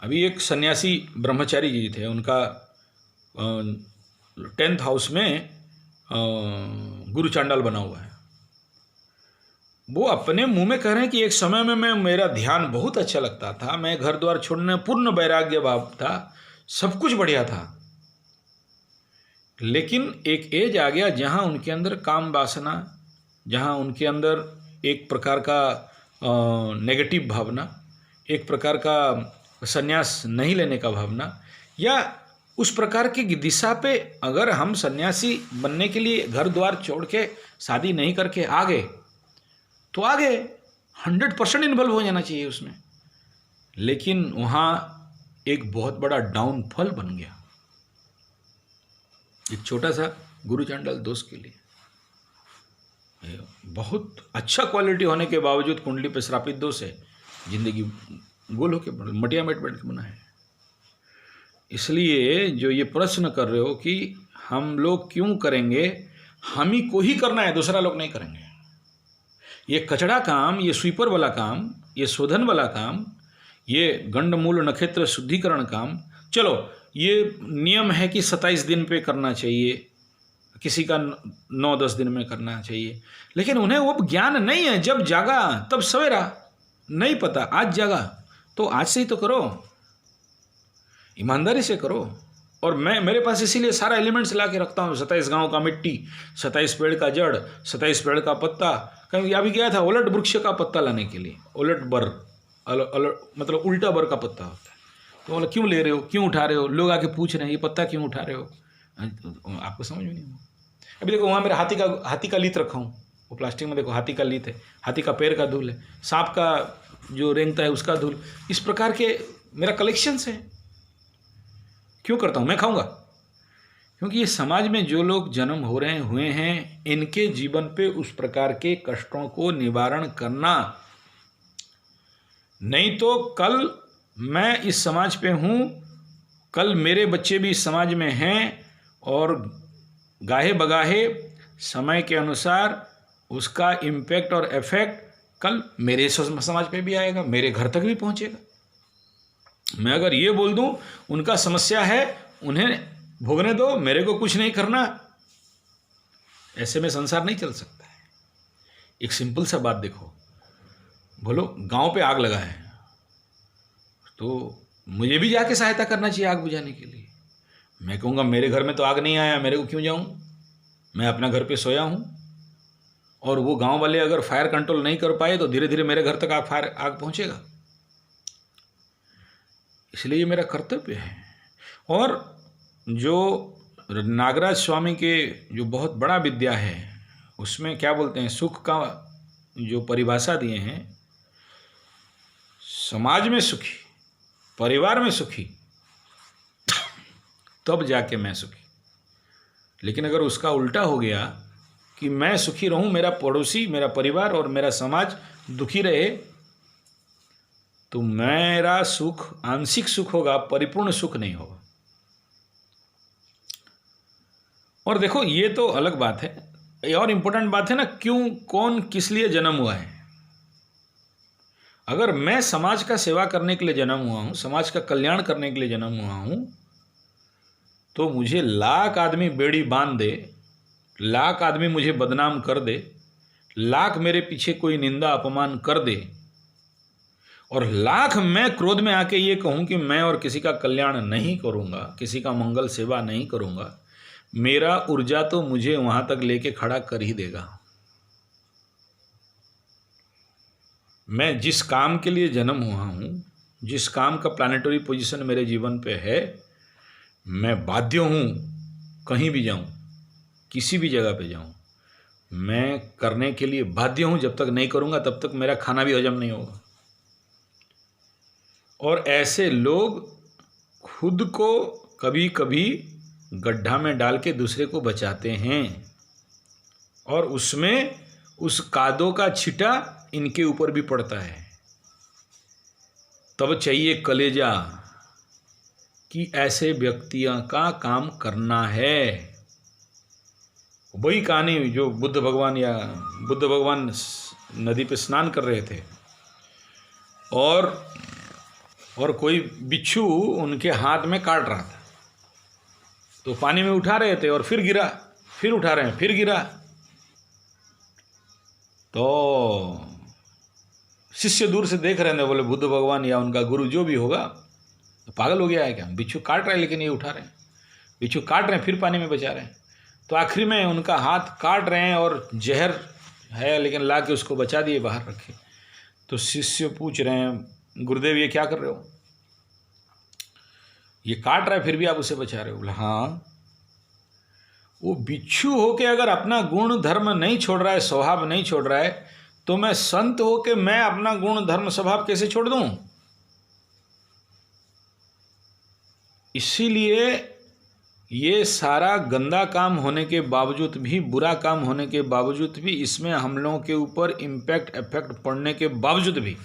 अभी एक सन्यासी ब्रह्मचारी जी थे, उनका 10th हाउस में गुरु चांडाल बना हुआ है। वो अपने मुंह में कह रहे हैं कि एक समय में मेरा ध्यान बहुत अच्छा लगता था, मैं घर द्वार छोड़ने पूर्ण वैराग्य भाव था, सब कुछ बढ़िया था, लेकिन एक एज आ गया जहां उनके अंदर काम वासना, जहां उनके अंदर एक प्रकार का नेगेटिव भावना, एक प्रकार का संन्यास नहीं लेने का भावना, या उस प्रकार की दिशा पे अगर हम सन्यासी बनने के लिए घर द्वार छोड़ के शादी नहीं करके आ गए तो आगे 100% इन्वॉल्व हो जाना चाहिए उसमें। लेकिन वहाँ एक बहुत बड़ा डाउनफॉल बन गया, एक छोटा सा गुरु चांडाल दोस्त के लिए। बहुत अच्छा क्वालिटी होने के बावजूद कुंडली पे श्रापित दोष है, जिंदगी गोल होके मटिया मेट बैठ के बना है। इसलिए जो ये प्रश्न कर रहे हो कि हम लोग क्यों करेंगे, हम ही को ही करना है, दूसरा लोग नहीं करेंगे। ये कचड़ा काम, ये स्वीपर वाला काम, ये शोधन वाला काम, ये गंडमूल नक्षत्र शुद्धिकरण काम, चलो ये नियम है कि 27 दिन पे करना चाहिए, किसी का 9-10 दिन में करना चाहिए, लेकिन उन्हें वो ज्ञान नहीं है। जब जागा तब सवेरा, नहीं पता आज जागा तो आज से ही तो करो, ईमानदारी से करो। और मेरे पास इसीलिए सारा एलिमेंट्स ला के रखता हूँ, 27 गांव का मिट्टी, 27 पेड़ का जड़, 27 पेड़ का पत्ता। कहीं अभी गया था उलट वृक्ष का पत्ता लाने के लिए, उलट बर मतलब उल्टा बर का पत्ता होता है। तो बोला क्यों ले रहे हो, क्यों उठा रहे हो, लोग आके पूछ रहे हैं ये पत्ता क्यों उठा रहे हो, आपको समझ में नहीं हो। अभी देखो वहाँ मेरा हाथी का लीत रखा हूँ, वो प्लास्टिक में देखो हाथी का लीत है, हाथी का पैर का धूल है, सांप का जो रेंगता है उसका धूल, इस प्रकार के मेरा कलेक्शंस है। क्यों करता हूँ, मैं खाऊंगा, क्योंकि ये समाज में जो लोग जन्म हो रहे हुए हैं, इनके जीवन पे उस प्रकार के कष्टों को निवारण करना। नहीं तो कल मैं इस समाज पे हूँ, कल मेरे बच्चे भी इस समाज में हैं, और गाहे बगाहे समय के अनुसार उसका इम्पैक्ट और इफेक्ट कल मेरे समाज पे भी आएगा, मेरे घर तक भी पहुँचेगा। मैं अगर ये बोल दूं उनका समस्या है, उन्हें भोगने दो, मेरे को कुछ नहीं करना, ऐसे में संसार नहीं चल सकता है। एक सिंपल सा बात देखो, बोलो गांव पे आग लगा है तो मुझे भी जाके सहायता करना चाहिए आग बुझाने के लिए। मैं कहूँगा मेरे घर में तो आग नहीं आया, मेरे को क्यों जाऊँ, मैं अपना घर पे सोया हूँ। और वो गांव वाले अगर फायर कंट्रोल नहीं कर पाए तो धीरे धीरे मेरे घर तक आग पहुँचेगा। इसलिए ये मेरा कर्तव्य है। और जो नागराज स्वामी के जो बहुत बड़ा विद्या है, उसमें क्या बोलते हैं, सुख का जो परिभाषा दिए हैं, समाज में सुखी, परिवार में सुखी, तब जाके मैं सुखी। लेकिन अगर उसका उल्टा हो गया कि मैं सुखी रहूं, मेरा पड़ोसी, मेरा परिवार और मेरा समाज दुखी रहे, तो मेरा सुख आंशिक सुख होगा, परिपूर्ण सुख नहीं होगा। और देखो ये तो अलग बात है, और इम्पोर्टेंट बात है ना, क्यों, कौन, किस लिए जन्म हुआ है। अगर मैं समाज का सेवा करने के लिए जन्म हुआ हूँ, समाज का कल्याण करने के लिए जन्म हुआ हूँ, तो मुझे लाख आदमी बेड़ी बांध दे, लाख आदमी मुझे बदनाम कर दे, लाख मेरे पीछे कोई निंदा अपमान कर दे, और लाख मैं क्रोध में आके ये कहूँ कि मैं और किसी का कल्याण नहीं करूँगा, किसी का मंगल सेवा नहीं करूँगा, मेरा ऊर्जा तो मुझे वहाँ तक लेके खड़ा कर ही देगा। मैं जिस काम के लिए जन्म हुआ हूँ, जिस काम का प्लानिटरी पोजीशन मेरे जीवन पे है, मैं बाध्य हूँ कहीं भी जाऊँ, किसी भी जगह पे जाऊँ, मैं करने के लिए बाध्य हूँ। जब तक नहीं करूँगा तब तक मेरा खाना भी हजम नहीं होगा। और ऐसे लोग खुद को कभी कभी गड्ढा में डाल के दूसरे को बचाते हैं, और उसमें उस कादों का छिटा इनके ऊपर भी पड़ता है। तब चाहिए कलेजा कि ऐसे व्यक्तियों का काम करना है। वही कहानी जो बुद्ध भगवान नदी पे स्नान कर रहे थे, और कोई बिच्छू उनके हाथ में काट रहा था, तो पानी में उठा रहे थे और फिर गिरा, फिर उठा रहे हैं, फिर गिरा। तो शिष्य दूर से देख रहे थे, बोले बुद्ध भगवान या उनका गुरु जो भी होगा तो पागल हो गया है क्या, बिच्छू काट रहे हैं लेकिन ये उठा रहे हैं, बिच्छू काट रहे हैं फिर पानी में बचा रहे हैं। तो आखिरी में उनका हाथ काट रहे हैं और जहर है लेकिन ला के उसको बचा दिए, बाहर रखे। तो शिष्य पूछ रहे हैं, गुरुदेव ये क्या कर रहे हो, ये काट रहा है फिर भी आप उसे बचा रहे हो। बोला हाँ, वो बिच्छू होके अगर अपना गुण धर्म नहीं छोड़ रहा है, स्वभाव नहीं छोड़ रहा है, तो मैं संत होके मैं अपना गुण धर्म स्वभाव कैसे छोड़ दूं। इसीलिए ये सारा गंदा काम होने के बावजूद भी, बुरा काम होने के बावजूद भी, इसमें हम लोगों के ऊपर इम्पैक्ट इफेक्ट पड़ने के बावजूद भी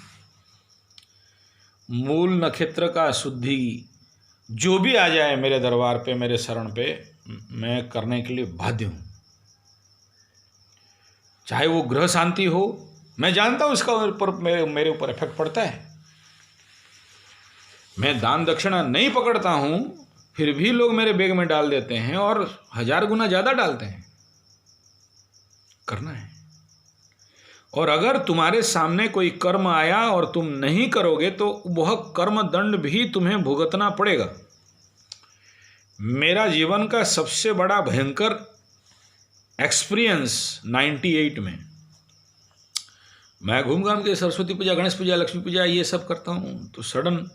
मूल नक्षत्र का शुद्धि जो भी आ जाए मेरे दरबार पे, मेरे शरण पे, मैं करने के लिए बाध्य हूँ। चाहे वो ग्रह शांति हो, मैं जानता हूँ इसका ऊपर मेरे ऊपर इफेक्ट पड़ता है। मैं दान दक्षिणा नहीं पकड़ता हूँ, फिर भी लोग मेरे बैग में डाल देते हैं और 1000 गुना ज़्यादा डालते हैं। करना है। और अगर तुम्हारे सामने कोई कर्म आया और तुम नहीं करोगे तो वह कर्म दंड भी तुम्हें भुगतना पड़ेगा। मेरा जीवन का सबसे बड़ा भयंकर एक्सपीरियंस 98 में, मैं घूम घाम के सरस्वती पूजा, गणेश पूजा, लक्ष्मी पूजा ये सब करता हूँ, तो सडन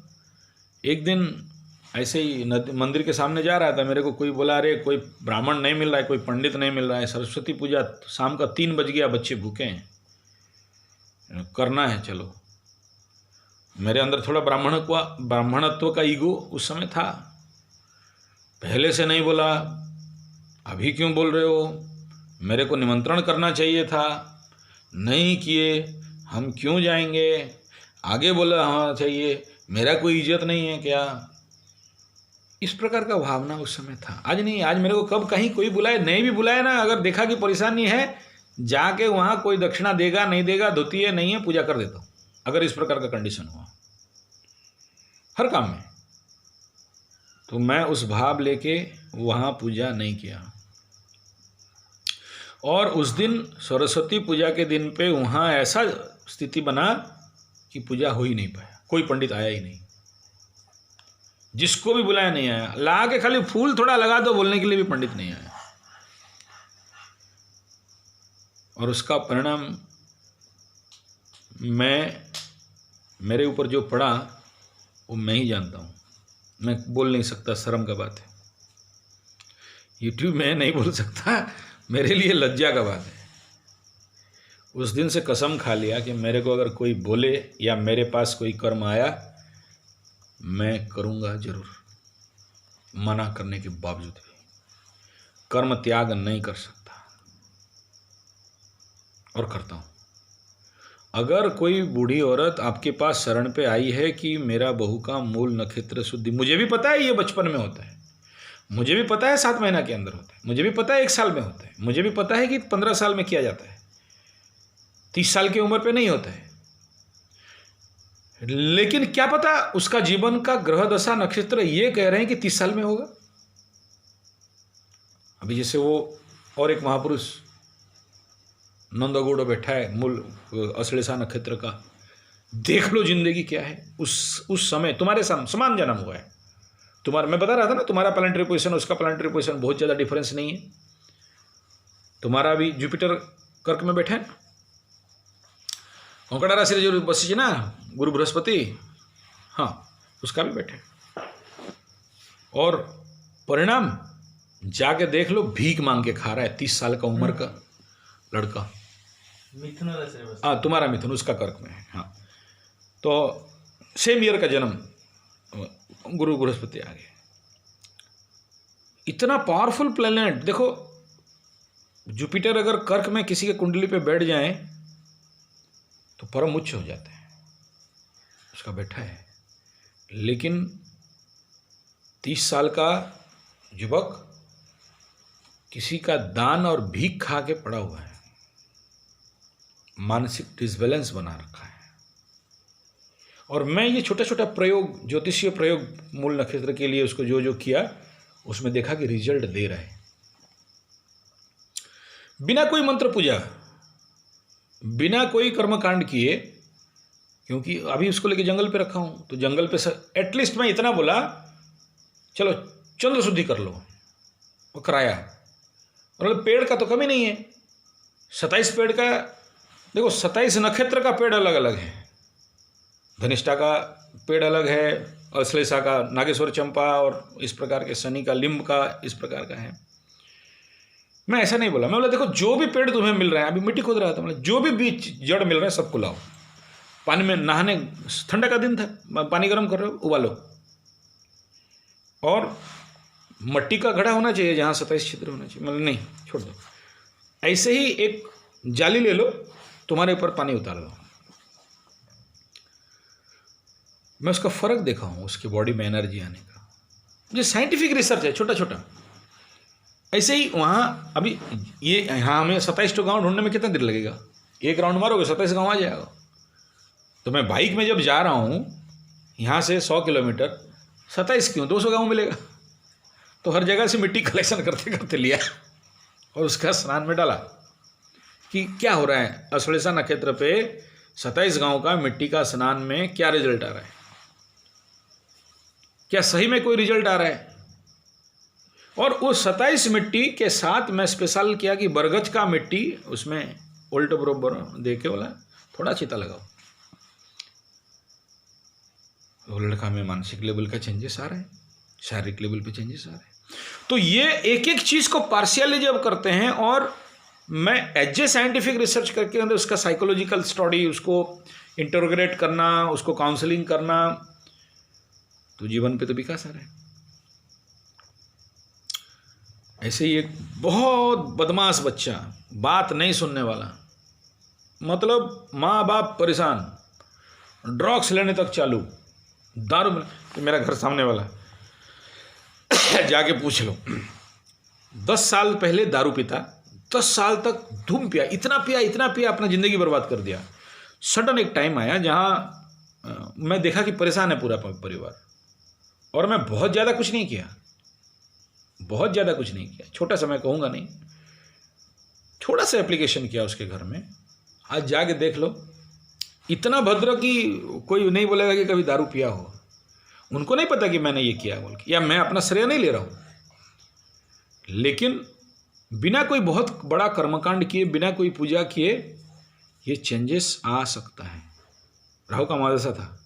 एक दिन ऐसे ही मंदिर के सामने जा रहा था, मेरे को कोई बोला, अरे कोई ब्राह्मण नहीं मिल रहा है, कोई पंडित नहीं मिल रहा है, सरस्वती पूजा शाम का 3 बज गया, बच्चे भूखे हैं, करना है चलो। मेरे अंदर थोड़ा ब्राह्मणत्व का ईगो उस समय था। पहले से नहीं बोला, अभी क्यों बोल रहे हो, मेरे को निमंत्रण करना चाहिए था, नहीं किए, हम क्यों जाएंगे, आगे बोला हाँ चाहिए, मेरा कोई इज्जत नहीं है क्या, इस प्रकार का भावना उस समय था। आज नहीं, आज मेरे को कब कहीं कोई बुलाए, नहीं भी बुलाए ना, अगर देखा कि परेशानी है, जाके वहाँ कोई दक्षिणा देगा नहीं देगा, धोती है नहीं है, पूजा कर देता हूँ। अगर इस प्रकार का कंडीशन हुआ हर काम में, तो मैं उस भाव लेके वहाँ पूजा नहीं किया। और उस दिन सरस्वती पूजा के दिन पे वहाँ ऐसा स्थिति बना कि पूजा हो ही नहीं पाया, कोई पंडित आया ही नहीं, जिसको भी बुलाया नहीं आया, ला के खाली फूल थोड़ा लगा दो बोलने के लिए भी पंडित नहीं आया। और उसका परिणाम मेरे ऊपर जो पड़ा वो मैं ही जानता हूँ, मैं बोल नहीं सकता, शर्म का बात है, यूट्यूब में नहीं बोल सकता, मेरे लिए लज्जा का बात है। उस दिन से कसम खा लिया कि मेरे को अगर कोई बोले या मेरे पास कोई कर्म आया, मैं करूँगा जरूर, मना करने के बावजूद भी। कर्म त्याग नहीं कर सकता और करता हूँ। अगर कोई बूढ़ी औरत आपके पास शरण पे आई है कि मेरा बहू का मूल नक्षत्र शुद्धि, मुझे भी पता है ये बचपन में होता है, मुझे भी पता है 7 महीना के अंदर होता है, मुझे भी पता है 1 साल में होता है, मुझे भी पता है कि 15 साल में किया जाता है, 30 साल की उम्र पे नहीं होता है। लेकिन क्या पता उसका जीवन का ग्रह दशा नक्षत्र ये कह रहे हैं कि 30 साल में होगा। अभी जैसे वो और एक महापुरुष नंदगौड़ बैठा है मूल अश्लेषा नक्षत्र का, देख लो जिंदगी क्या है। उस समय तुम्हारे समान जन्म हुआ है, मैं बता रहा था ना, तुम्हारा प्लानेटरी पोजीशन उसका प्लानेटरी पोजीशन बहुत ज़्यादा डिफरेंस नहीं है। तुम्हारा भी जुपिटर कर्क में बैठा है, कंकड़ा राशि जो बसी ना गुरु बृहस्पति, हाँ उसका भी बैठे। और परिणाम जाके देख लो, भीख मांग के खा रहा है 30 साल का उम्र का लड़का। मिथुन राशि, हाँ तुम्हारा मिथुन उसका कर्क में है। हाँ तो सेम ईयर का जन्म, गुरु बृहस्पति आ गए। इतना पावरफुल प्लेनेट देखो, जुपिटर अगर कर्क में किसी के कुंडली पे बैठ जाए तो परम उच्च हो जाते हैं, उसका बैठा है। लेकिन 30 साल का युवक किसी का दान और भीख खा के पड़ा हुआ है, मानसिक डिसबैलेंस बना रखा है। और मैं ये छोटा छोटा प्रयोग, ज्योतिषीय प्रयोग मूल नक्षत्र के लिए उसको जो जो किया, उसमें देखा कि रिजल्ट दे रहा है। बिना कोई मंत्र पूजा, बिना कोई कर्मकांड किए, क्योंकि अभी उसको लेके जंगल पे रखा हूँ, तो जंगल पे एटलीस्ट मैं इतना बोला, चलो चंद्र शुद्धि कर लो, वो कराया। और पेड़ का तो कमी नहीं है, 27 पेड़ का, देखो 27 नक्षत्र का पेड़ अलग अलग है, धनिष्ठा का पेड़ अलग है, अश्लेषा का नागेश्वर चंपा, और इस प्रकार के शनि का लिंब का इस प्रकार का है। मैं ऐसा नहीं बोला, मैं बोला देखो जो भी पेड़ तुम्हें मिल रहे हैं, अभी मिट्टी खोद रहा था, मतलब जो भी बीज जड़ मिल रहे हैं सबको लाओ, पानी में नहाने, ठंडा का दिन था, पानी गर्म कर रहे हो, उबालो, और मट्टी का घड़ा होना चाहिए जहाँ 27 छिद्र होना चाहिए, मतलब नहीं, छोड़ दो। ऐसे ही एक जाली ले लो, तुम्हारे ऊपर पानी उतार दो। मैं उसका फ़र्क देखा हूँ, उसकी बॉडी में एनर्जी आने का। ये साइंटिफिक रिसर्च है, छोटा छोटा। ऐसे ही वहाँ अभी ये यहाँ हमें 27 गांव ढूंढने में कितना देर लगेगा? एक राउंड मारोगे 27 गांव आ जाएगा। तो मैं बाइक में जब जा रहा हूँ यहाँ से 100 किलोमीटर, 27 क्यों, 200 गांव मिलेगा। तो हर जगह से मिट्टी कलेक्शन करते करते लिया और उसका स्नान में डाला कि क्या हो रहा है। अश्लेषा नक्षत्र पे 27 गांव का मिट्टी का स्नान में क्या रिजल्ट आ रहा है, क्या सही में कोई रिजल्ट आ रहा है। और उस 27 मिट्टी के साथ मैं स्पेशल किया कि बरगद का मिट्टी उसमें उल्ट बरोबर दे के बोला थोड़ा चिता लगाओ। वो लड़का में मानसिक लेवल का चेंजेस आ रहे हैं, शारीरिक लेवल पे चेंजेस आ रहे हैं। तो ये एक एक चीज़ को पार्शियली जब करते हैं, और मैं एज ए साइंटिफिक रिसर्च करके अंदर उसका साइकोलॉजिकल स्टडी, उसको इंटरोग्रेट करना, उसको काउंसलिंग करना, तो जीवन पे तो विकास आ रहा है। ऐसे ही एक बहुत बदमाश बच्चा, बात नहीं सुनने वाला, मतलब माँ बाप परेशान, ड्रग्स लेने तक चालू, दारू में, मेरा घर सामने वाला जाके पूछ लो, 10 साल पहले दारू पीता, 10 साल तक धूम पिया, इतना पिया, अपना ज़िंदगी बर्बाद कर दिया। सडन एक टाइम आया जहाँ मैं देखा कि परेशान है पूरा परिवार, और मैं बहुत ज़्यादा कुछ नहीं किया, छोटा सा मैं कहूँगा नहीं, थोड़ा सा एप्लीकेशन किया उसके घर में। आज जाके देख लो, इतना भद्र कि कोई नहीं बोलेगा कि कभी दारू पिया हो। उनको नहीं पता कि मैंने ये किया बोल के, या मैं अपना श्रेय नहीं ले रहा हूँ, लेकिन बिना कोई बहुत बड़ा कर्मकांड किए, बिना कोई पूजा किए, ये चेंजेस आ सकता है। राहु का अमावस्या था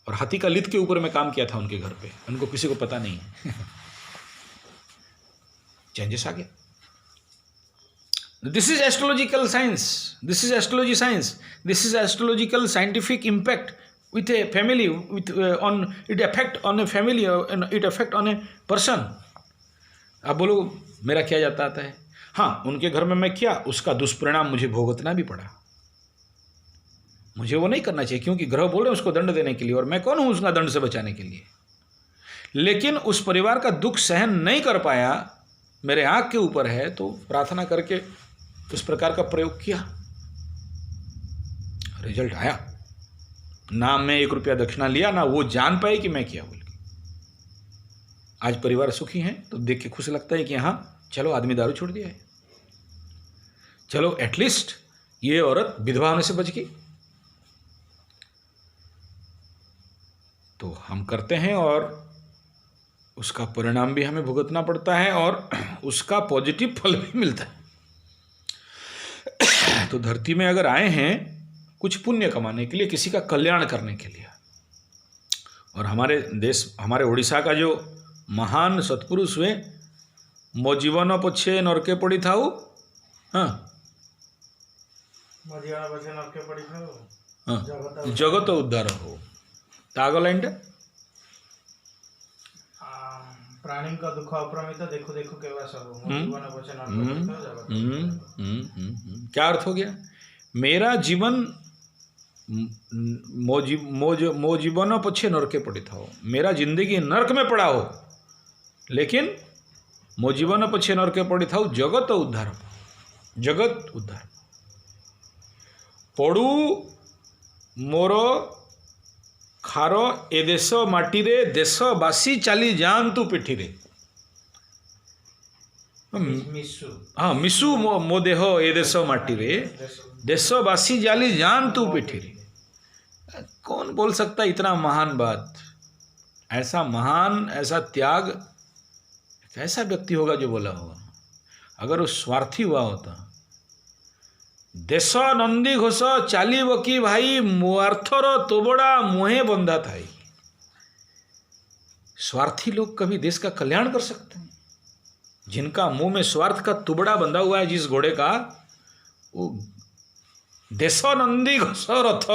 और हाथी का लित के ऊपर मैं काम किया था उनके घर पे, उनको किसी को पता नहीं है। चेंजेस आ गया। This is astrological science, this is astrology science, this is astrological scientific impact with a family, with on it affect on a family, it affect on a person। आप बोलो मेरा क्या जाता आता है? हाँ, उनके घर में मैं किया, उसका दुष्परिणाम मुझे भुगतना भी पड़ा। मुझे वो नहीं करना चाहिए, क्योंकि ग्रह बोल रहे हैं उसको दंड देने के लिए, और मैं कौन हूँ उसका दंड से बचाने के लिए। लेकिन उस परिवार का दुख सहन नहीं कर पाया, मेरे आँख के ऊपर है, तो प्रार्थना करके उस प्रकार का प्रयोग किया, रिजल्ट आया। ना मैं 1 रुपया दक्षिणा लिया, ना वो जान पाए कि मैं किया बोल के। आज परिवार सुखी हैं, तो देख के खुश लगता है कि हाँ चलो आदमी दारू छोड़ दिया है, चलो एटलीस्ट ये औरत विधवा होने से बच गई। तो हम करते हैं और उसका परिणाम भी हमें भुगतना पड़ता है, और उसका पॉजिटिव फल भी मिलता है। तो धरती में अगर आए हैं कुछ पुण्य कमाने के लिए, किसी का कल्याण करने के लिए, और हमारे देश, हमारे उड़ीसा का जो महान सत्पुरुष हुए, मो जीवन पछे नरके पड़ी थाऊ, हाँ जगत उद्धार हो, तागो लाइन प्राणी का दुख अप्रमित, देखो देखो केवा सब, क्या अर्थ हो गया? मेरा जीवन मो जीवन पछे नरके पड़ी था, मेरा जिंदगी नरक में पड़ा हो, लेकिन मो जीवन पछे नरके पड़ी था, जगत उद्धार, जगत उद्धार पड़ू मोर खार ए देश माटी रे, देशवासी चली जातु पिठी रे। हाँ, मिसु मो देह ए देश माटी रे, देशवासी जाली जातु पिठी रे। कौन बोल सकता है इतना महान बात? ऐसा महान, ऐसा त्याग कैसा व्यक्ति होगा जो बोला होगा? अगर वो स्वार्थी हुआ होता, देश नंदी घोष चालीब कि भाई मुआर्थर तोबड़ा मुहे बंधा थाई। स्वार्थी लोग कभी देश का कल्याण कर सकते हैं? जिनका मुंह में स्वार्थ का तुबड़ा बंधा हुआ है, जिस घोड़े का, वो देश नंदी घोष रथ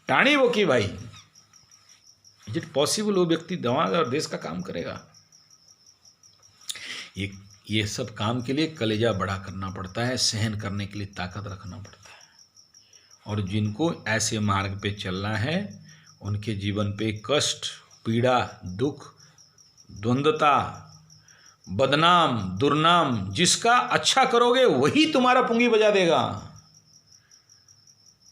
टाणी वो की भाई। इज इट पॉसिबल वो व्यक्ति समाज और देश का काम करेगा? ये सब काम के लिए कलेजा बड़ा करना पड़ता है, सहन करने के लिए ताकत रखना पड़ता है। और जिनको ऐसे मार्ग पे चलना है उनके जीवन पे कष्ट, पीड़ा, दुख, द्वंद्वता, बदनाम, दुर्नाम, जिसका अच्छा करोगे वही तुम्हारा पुंगी बजा देगा,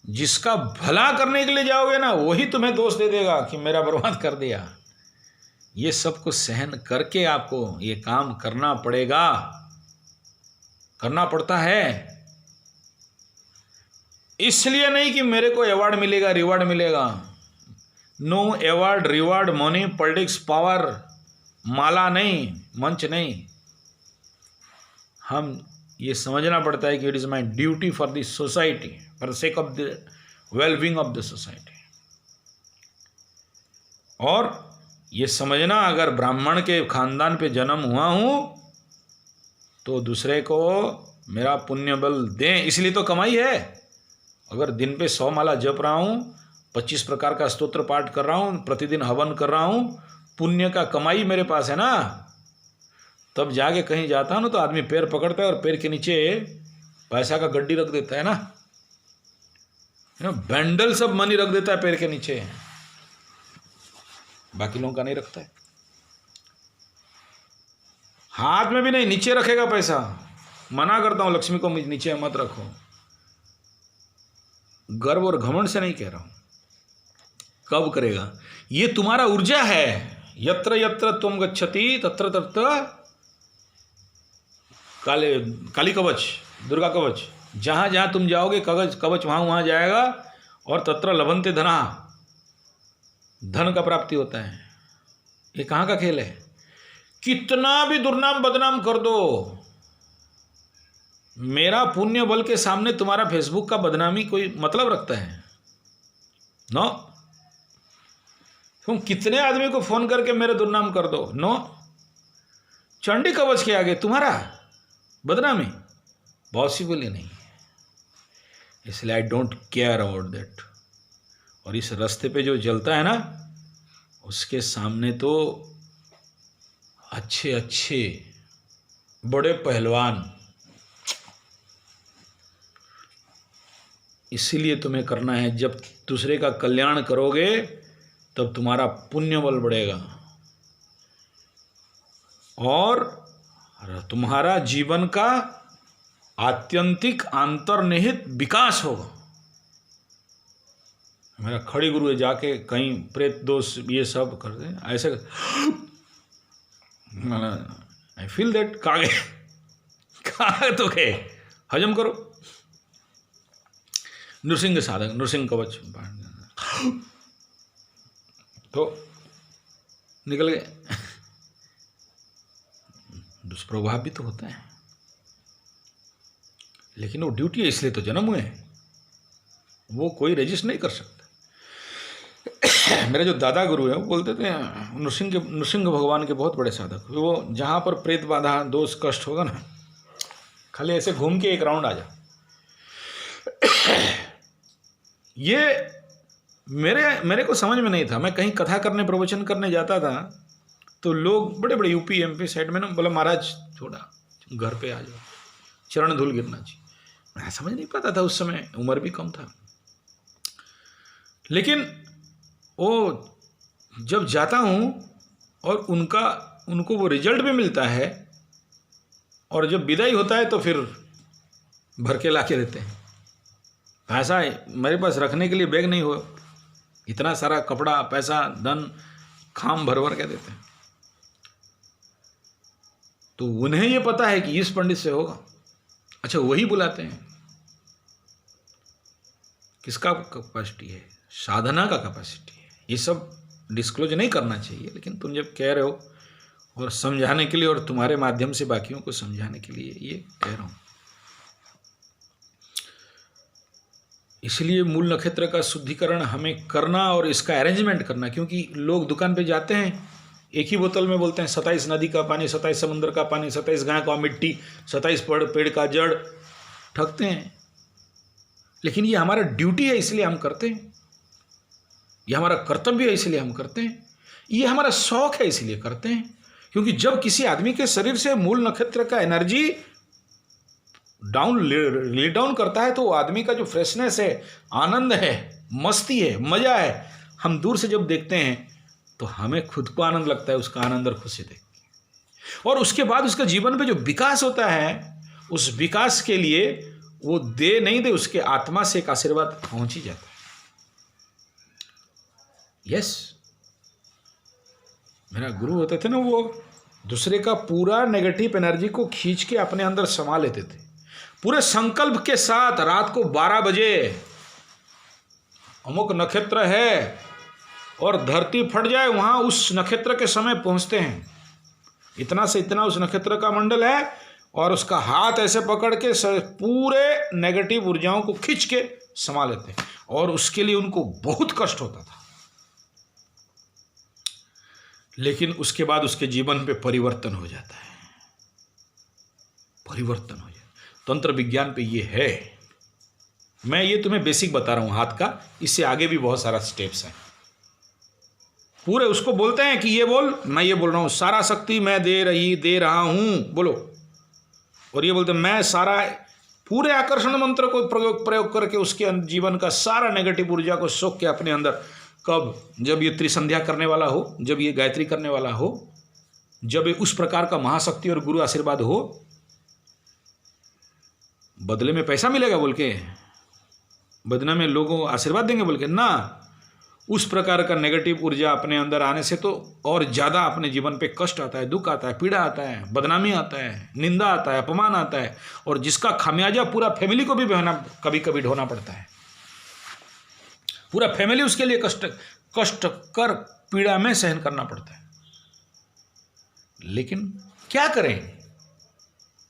जिसका भला करने के लिए जाओगे ना वही तुम्हें दोष दे देगा कि मेरा बर्बाद कर दिया। ये सब कुछ सहन करके आपको ये काम करना पड़ेगा, करना पड़ता है। इसलिए नहीं कि मेरे को अवार्ड मिलेगा, रिवार्ड मिलेगा। No award, reward, money, politics, power, माला नहीं, मंच नहीं। हम ये समझना पड़ता है कि it is my duty for the society, for the sake of the wellbeing of the society. और ये समझना, अगर ब्राह्मण के खानदान पे जन्म हुआ हूँ तो दूसरे को मेरा पुण्य बल दें, इसलिए तो कमाई है। अगर दिन पे 100 माला जप रहा हूँ, 25 प्रकार का स्तोत्र पाठ कर रहा हूँ, प्रतिदिन हवन कर रहा हूँ, पुण्य का कमाई मेरे पास है ना। तब जाके कहीं जाता हूँ ना तो आदमी पैर पकड़ता है और पैर के नीचे पैसा का गड्डी रख देता है ना, बैंडल सब मनी रख देता है पैर के नीचे, बाकी लोगों का नहीं रखता है। हाथ में भी नहीं, नीचे रखेगा पैसा। मना करता हूं लक्ष्मी को नीचे मत रखो। गर्व और घमंड से नहीं कह रहा हूं। कब करेगा? ये तुम्हारा ऊर्जा है। यत्र यत्र त्वं गच्छति तत्र तत्र काली कवच, दुर्गा कवच, जहां जहां तुम जाओगे कवच वहां वहां जाएगा। और तत्र लभन्ते धना, धन का प्राप्ति होता है। ये कहाँ का खेल है? कितना भी दुर्नाम बदनाम कर दो, मेरा पुण्य बल के सामने तुम्हारा फेसबुक का बदनामी कोई मतलब रखता है? नो। तुम कितने आदमी को फोन करके मेरे दुर्नाम कर दो, नो। चंडी कवच के आगे तुम्हारा बदनामी पॉसिबल ही नहीं। इसलिए I don't care about that. और इस रास्ते पे जो जलता है ना, उसके सामने तो अच्छे अच्छे बड़े पहलवान। इसीलिए तुम्हें करना है, जब दूसरे का कल्याण करोगे तब तुम्हारा पुण्य बल बढ़ेगा और तुम्हारा जीवन का आत्यंतिक अंतर्निहित विकास होगा। मेरा खड़ी गुरु है, जाके कहीं प्रेत दोष ये सब कर दे ऐसे, आई फील दैट कागे तो के हजम करो। नृसिंह साधक, नृसिंह कवच तो निकल गए। दुष्प्रभाव भी तो होता है, लेकिन वो ड्यूटी है, इसलिए तो जन्म हुए हैं। वो कोई रजिस्ट नहीं कर सकता। मेरे जो दादा गुरु है वो बोलते थे, नृसिंह भगवान के बहुत बड़े साधक, वो जहाँ पर प्रेत बाधा दोष कष्ट होगा ना, खाली ऐसे घूम के एक राउंड आ जा। ये मेरे को समझ में नहीं था। मैं कहीं कथा करने, प्रवचन करने जाता था तो लोग बड़े बड़े यूपी एमपी साइड में ना बोला, महाराज थोड़ा घर पे आ जाओ, चरण धूल गिरना चाहिए। मैं समझ नहीं पाता था, उस समय उम्र भी कम था। लेकिन वो जब जाता हूँ और उनको वो रिजल्ट भी मिलता है, और जब विदाई होता है तो फिर भर के ला के देते हैं। पैसा मेरे पास रखने के लिए बैग नहीं हो, इतना सारा कपड़ा, पैसा, धन खाम भर भर के देते हैं। तो उन्हें ये पता है कि इस पंडित से होगा। अच्छा, वही बुलाते हैं। किसका कैपेसिटी है? साधना का कैपेसिटी है। ये सब डिस्क्लोज नहीं करना चाहिए, लेकिन तुम जब कह रहे हो और समझाने के लिए, और तुम्हारे माध्यम से बाकियों को समझाने के लिए ये कह रहा हूँ। इसलिए मूल नक्षत्र का शुद्धिकरण हमें करना और इसका अरेंजमेंट करना, क्योंकि लोग दुकान पे जाते हैं, एक ही बोतल में बोलते हैं 27 नदी का पानी, 27 समुद्र का पानी, 27 गाय का मिट्टी, 27 पेड़ का जड़, ठगते हैं। लेकिन ये हमारा ड्यूटी है, इसलिए हम करते हैं। ये हमारा कर्तव्य है इसलिए हम करते हैं, ये हमारा शौक है इसलिए करते हैं। क्योंकि जब किसी आदमी के शरीर से मूल नक्षत्र का एनर्जी ले डाउन करता है तो वो आदमी का जो फ्रेशनेस है, आनंद है, मस्ती है, मजा है, हम दूर से जब देखते हैं तो हमें खुद को आनंद लगता है, उसका आनंद और खुशी देख के। और उसके बाद उसका जीवन पे जो विकास होता है, उस विकास के लिए वो दे नहीं दे, उसके आत्मा से एक आशीर्वाद पहुंच ही जाता है। यस, मेरा गुरु होते थे ना, वो दूसरे का पूरा नेगेटिव एनर्जी को खींच के अपने अंदर समा लेते थे, पूरे संकल्प के साथ। रात को 12 बजे अमुक नक्षत्र है और धरती फट जाए, वहां उस नक्षत्र के समय पहुंचते हैं, इतना से इतना उस नक्षत्र का मंडल है, और उसका हाथ ऐसे पकड़ के पूरे नेगेटिव ऊर्जाओं को खींच के समा लेते हैं। और उसके लिए उनको बहुत कष्ट होता था, लेकिन उसके बाद उसके जीवन पे परिवर्तन हो जाता है, परिवर्तन हो जाता है। तंत्र विज्ञान पे ये है। मैं ये तुम्हें बेसिक बता रहा हूं हाथ का, इससे आगे भी बहुत सारा स्टेप्स हैं। पूरे उसको बोलते हैं कि ये बोल, मैं ये बोल रहा हूं, सारा शक्ति मैं दे रहा हूं, बोलो। और ये बोलते हैं मैं सारा, पूरे आकर्षण मंत्र को प्रयोग करके उसके जीवन का सारा नेगेटिव ऊर्जा को सोख के अपने अंदर, कब, जब ये त्रिसंध्या करने वाला हो, जब ये गायत्री करने वाला हो, जब ये उस प्रकार का महाशक्ति और गुरु आशीर्वाद हो, बदले में पैसा मिलेगा बोल के, बदले में लोगों आशीर्वाद देंगे बोल के ना, उस प्रकार का नेगेटिव ऊर्जा अपने अंदर आने से तो और ज़्यादा अपने जीवन पे कष्ट आता है, दुख आता है, पीड़ा आता है, बदनामी आता है, निंदा आता है, अपमान आता है, और जिसका खामियाजा पूरा फैमिली को भी कभी कभी ढोना पड़ता है। पूरा फैमिली उसके लिए कष्ट कर पीड़ा में सहन करना पड़ता है। लेकिन क्या करें,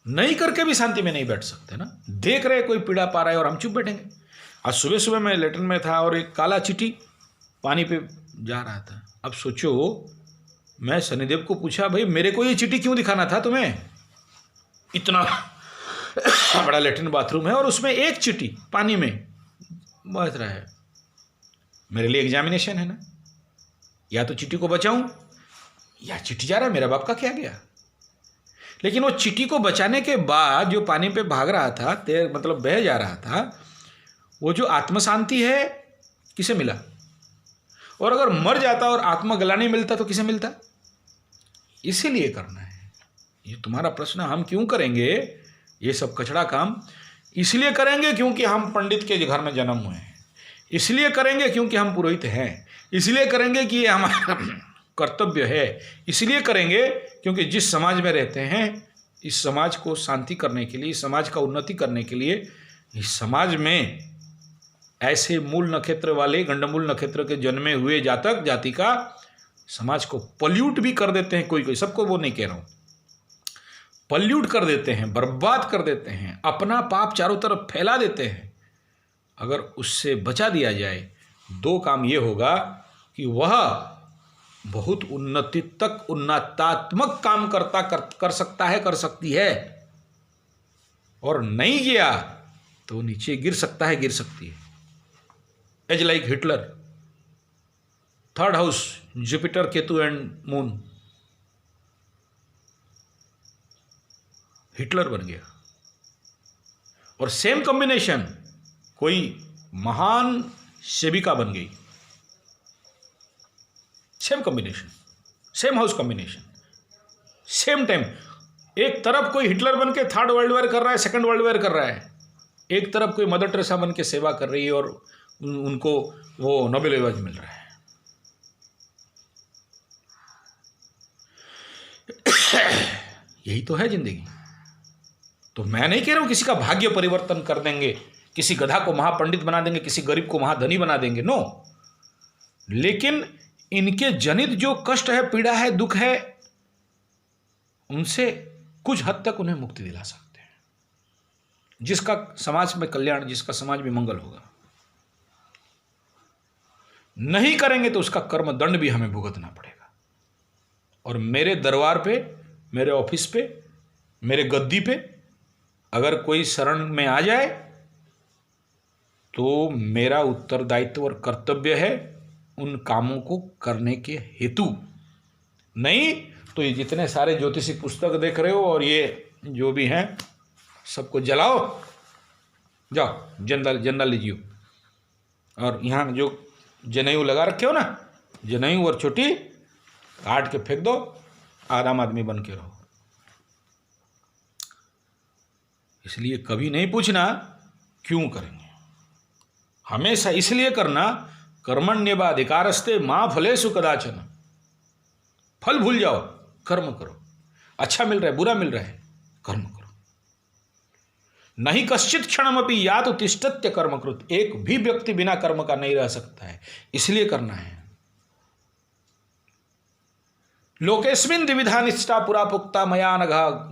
नहीं करके भी शांति में नहीं बैठ सकते ना। देख रहे कोई पीड़ा पा रहा है और हम चुप बैठेंगे। आज सुबह सुबह मैं लेटरिन में था और एक काला चींटी पानी पे जा रहा था। अब सोचो, मैं शनिदेव को पूछा, भाई मेरे को ये चींटी क्यों दिखाना था तुम्हें? इतना बड़ा लेटरिन बाथरूम है और उसमें एक चींटी पानी में बह रहा है। मेरे लिए एग्जामिनेशन है ना, या तो चींटी को बचाऊं या चींटी जा रहा है, मेरा बाप का क्या गया। लेकिन वो चींटी को बचाने के बाद जो पानी पे भाग रहा था, मतलब बह जा रहा था, वो जो आत्म शांति है किसे मिला? और अगर मर जाता और आत्मा गला नहीं मिलता तो किसे मिलता? इसीलिए करना है। ये तुम्हारा प्रश्न, हम क्यों करेंगे ये सब कचड़ा काम? इसलिए करेंगे क्योंकि हम पंडित के घर में जन्म हुए हैं, इसलिए करेंगे क्योंकि हम पुरोहित हैं, इसलिए करेंगे कि ये हमारा कर्तव्य है, इसलिए करेंगे क्योंकि जिस समाज में रहते हैं, इस समाज को शांति करने के लिए, इस समाज का उन्नति करने के लिए, इस समाज में ऐसे मूल नक्षत्र वाले, गंडमूल नक्षत्र के जन्मे हुए जातक जाति का समाज को पल्यूट भी कर देते हैं। कोई सबको वो नहीं कह रहा हूं, पल्यूट कर देते हैं, बर्बाद कर देते हैं, अपना पाप चारों तरफ फैला देते हैं। अगर उससे बचा दिया जाए, दो काम ये होगा कि वह बहुत उन्नति तक, उन्नतात्मक काम कर सकता है, कर सकती है, और नहीं किया तो नीचे गिर सकता है, गिर सकती है। As like Hitler, 3rd house, Jupiter, Ketu and moon, Hitler बन गया। और सेम कॉम्बिनेशन, कोई महान सेविका बन गई, same combination, same house combination, same time. एक तरफ कोई हिटलर बन के 3rd वर्ल्ड वॉर कर रहा है, 2nd वर्ल्ड वॉर कर रहा है, एक तरफ कोई मदर टेरेसा बन के सेवा कर रही है और उनको वो नोबेल अवार्ड मिल रहा है। यही तो है जिंदगी। तो मैं नहीं कह रहा हूं किसी का भाग्य परिवर्तन कर देंगे, किसी गधा को महापंडित बना देंगे, किसी गरीब को महाधनी बना देंगे, नो। लेकिन इनके जनित जो कष्ट है, पीड़ा है, दुख है, उनसे कुछ हद तक उन्हें मुक्ति दिला सकते हैं, जिसका समाज में कल्याण, जिसका समाज में मंगल होगा। नहीं करेंगे तो उसका कर्म दंड भी हमें भुगतना पड़ेगा। और मेरे दरबार पे, मेरे ऑफिस पे, मेरे गद्दी पे अगर कोई शरण में आ जाए तो मेरा उत्तरदायित्व और कर्तव्य है उन कामों को करने के हेतु। नहीं तो ये जितने सारे ज्योतिषी पुस्तक देख रहे हो और ये जो भी हैं सबको जलाओ, जाओ जंदा लीजिए। और यहाँ जो जनेऊ लगा रखे हो ना, जनेऊ और छोटी काट के फेंक दो, आराम आदमी बन के रहो। इसलिए कभी नहीं पूछना क्यों करेंगे, हमेशा इसलिए करना कर्मण्येवाधिकारस्ते मां फलेषु कदाचन। फल भूल जाओ, कर्म करो। अच्छा मिल रहा है, बुरा मिल रहा है, कर्म करो। नहीं कश्चित क्षणमपि यात तिष्ठत्य कर्मकृत। एक भी व्यक्ति बिना कर्म का नहीं रह सकता है, इसलिए करना है। लोकेस्मिन् द्विविधा निष्ठा पुरा पुक्ता मया नघ